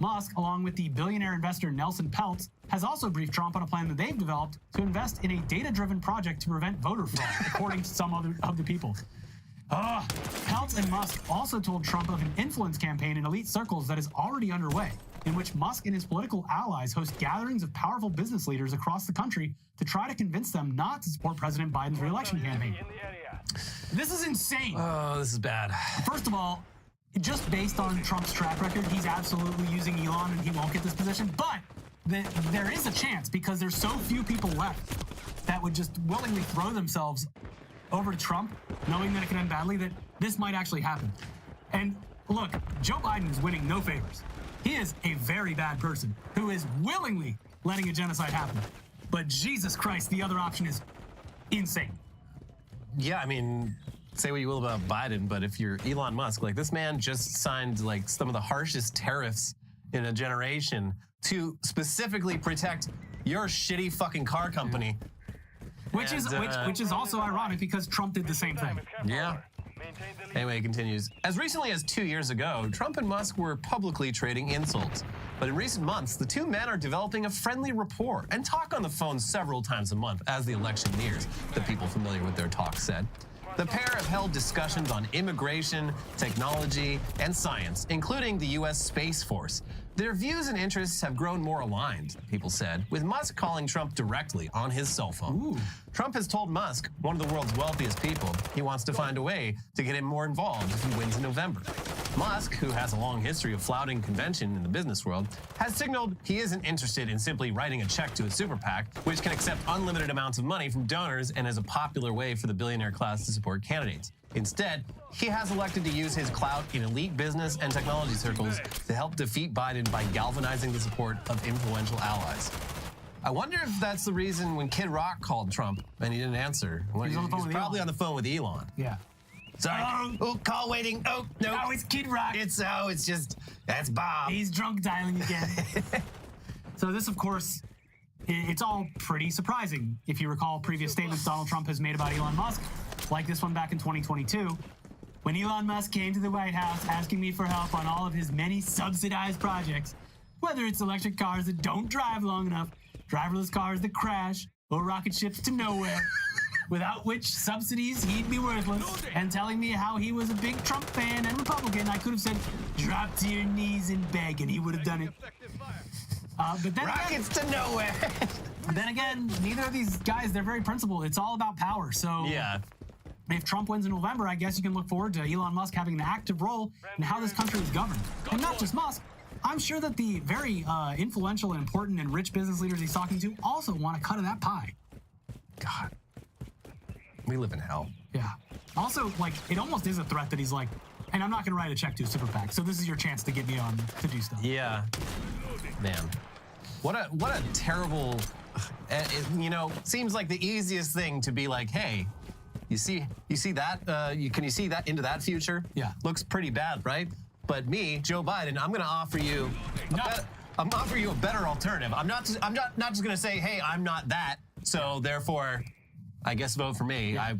Musk, along with the billionaire investor Nelson Peltz, has also briefed Trump on a plan that they've developed to invest in a data-driven project to prevent voter fraud, according to some other of the people. Peltz and Musk also told Trump of an influence campaign in elite circles that is already underway, in which Musk and his political allies host gatherings of powerful business leaders across the country to try to convince them not to support President Biden's re-election campaign. This is insane. Oh, this is bad. First of all, just based on Trump's track record, he's absolutely using Elon and he won't get this position. But there is a chance because there's so few people left that would just willingly throw themselves over to Trump, knowing that it can end badly, that this might actually happen. And look, Joe Biden is winning no favors. He is a very bad person who is willingly letting a genocide happen. But Jesus Christ, the other option is insane. Yeah, I mean, say what you will about Biden, but if you're Elon Musk, like, this man just signed, like, some of the harshest tariffs in a generation to specifically protect your shitty fucking car company. Which is also ironic because Trump did the same thing. Yeah. Anyway, it continues. As recently as 2 years ago, Trump and Musk were publicly trading insults. But in recent months, the two men are developing a friendly rapport and talk on the phone several times a month as the election nears, the people familiar with their talk said. The pair have held discussions on immigration, technology, and science, including the U.S. Space Force. Their views and interests have grown more aligned, people said, with Musk calling Trump directly on his cell phone. Ooh. Trump has told Musk, one of the world's wealthiest people, he wants to find a way to get him more involved if he wins in November. Musk, who has a long history of flouting convention in the business world, has signaled he isn't interested in simply writing a check to a super PAC, which can accept unlimited amounts of money from donors and is a popular way for the billionaire class to support candidates. Instead, he has elected to use his clout in elite business and technology circles to help defeat Biden by galvanizing the support of influential allies. I wonder if that's the reason when Kid Rock called Trump and he didn't answer. He's probably on the phone with Elon. Yeah. Sorry. Oh, call waiting. Oh, no. Oh, it's Kid Rock. It's just, that's Bob. He's drunk dialing again. So this, of course, it's all pretty surprising. If you recall previous statements Donald Trump has made about Elon Musk, like this one back in 2022, when Elon Musk came to the White House asking me for help on all of his many subsidized projects, whether it's electric cars that don't drive long enough, driverless cars that crash, or rocket ships to nowhere, without which subsidies he'd be worthless, and telling me how he was a big Trump fan and Republican, I could have said, drop to your knees and beg, and he would have done it. But then rockets to nowhere. Then again, neither of these guys, they're very principled. It's all about power. So yeah. If Trump wins in November, I guess you can look forward to Elon Musk having an active role in how this country is governed. And not just Musk. I'm sure that the very influential and important and rich business leaders he's talking to also want a cut of that pie. God. We live in hell. Yeah. Also, like, it almost is a threat that he's like, and I'm not going to write a check to a super PAC, so this is your chance to get me on to do stuff. Yeah. Man. What a terrible, seems like the easiest thing to be like, hey, you see that? Can you see that into that future? Yeah. Looks pretty bad, right? But me, Joe Biden, I'm going to offer you a better alternative. I'm not just going to say, hey, I'm not that, so therefore, I guess vote for me. Yeah.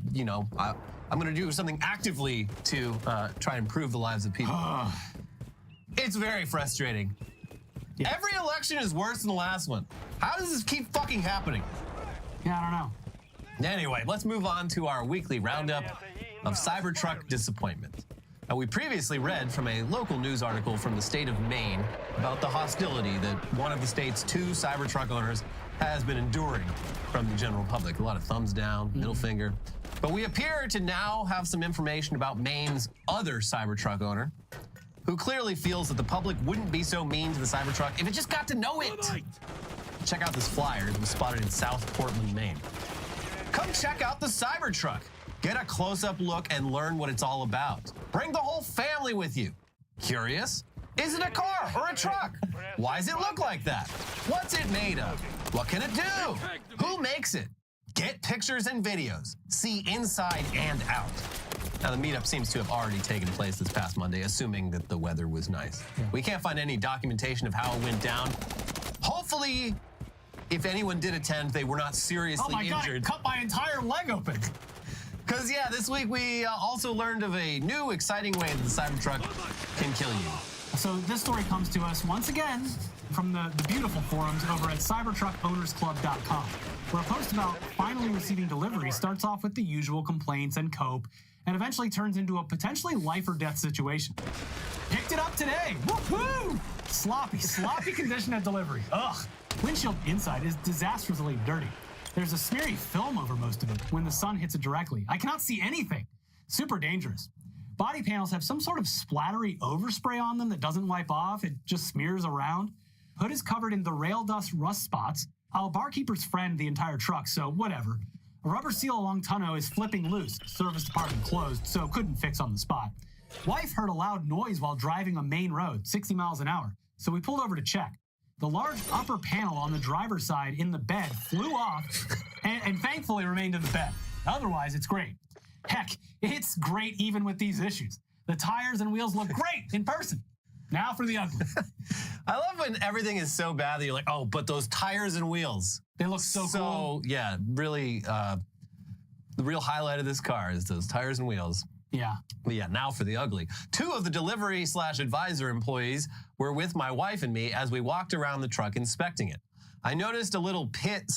I'm going to do something actively to try and improve the lives of people. It's very frustrating. Yeah. Every election is worse than the last one. How does this keep fucking happening? Yeah, I don't know. Anyway, let's move on to our weekly roundup of Cybertruck disappointment. Now, we previously read from a local news article from the state of Maine about the hostility that one of the state's two Cybertruck owners has been enduring from the general public. A lot of thumbs down, middle finger. But we appear to now have some information about Maine's other Cybertruck owner, who clearly feels that the public wouldn't be so mean to the Cybertruck if it just got to know it. Check out this flyer. It was spotted in South Portland, Maine. Come check out the Cybertruck. Get a close-up look and learn what it's all about. Bring the whole family with you. Curious? Is it a car or a truck? Why does it look like that? What's it made of? What can it do? Who makes it? Get pictures and videos. See inside and out. Now, the meetup seems to have already taken place this past Monday, assuming that the weather was nice. Yeah. We can't find any documentation of how it went down. Hopefully, if anyone did attend, they were not seriously injured. God, it cut my entire leg open. Because, yeah, this week we also learned of a new, exciting way that the Cybertruck can kill you. So this story comes to us once again from the beautiful forums over at cybertruckownersclub.com, where a post about finally receiving delivery starts off with the usual complaints and cope, and eventually turns into a potentially life or death situation. Picked it up today. Woohoo! Sloppy condition at delivery. Ugh. Windshield inside is disastrously dirty. There's a smeary film over most of it when the sun hits it directly. I cannot see anything. Super dangerous. Body panels have some sort of splattery overspray on them that doesn't wipe off. It just smears around. Hood is covered in the rail dust rust spots. I'll barkeeper's friend the entire truck, so whatever. A rubber seal along tonneau is flipping loose. Service department closed, so couldn't fix on the spot. Wife heard a loud noise while driving a main road, 60 miles an hour, so we pulled over to check. The large upper panel on the driver's side in the bed flew off and thankfully remained in the bed. Otherwise, it's great. Heck, it's great even with these issues. The tires and wheels look great in person. Now for the ugly. I love when everything is so bad that you're like, oh, but those tires and wheels. They look so cool. Yeah, really, the real highlight of this car is those tires and wheels. Yeah. But yeah, now for the ugly. 2 of the delivery/advisor employees were with my wife and me as we walked around the truck inspecting it. I noticed a little pit/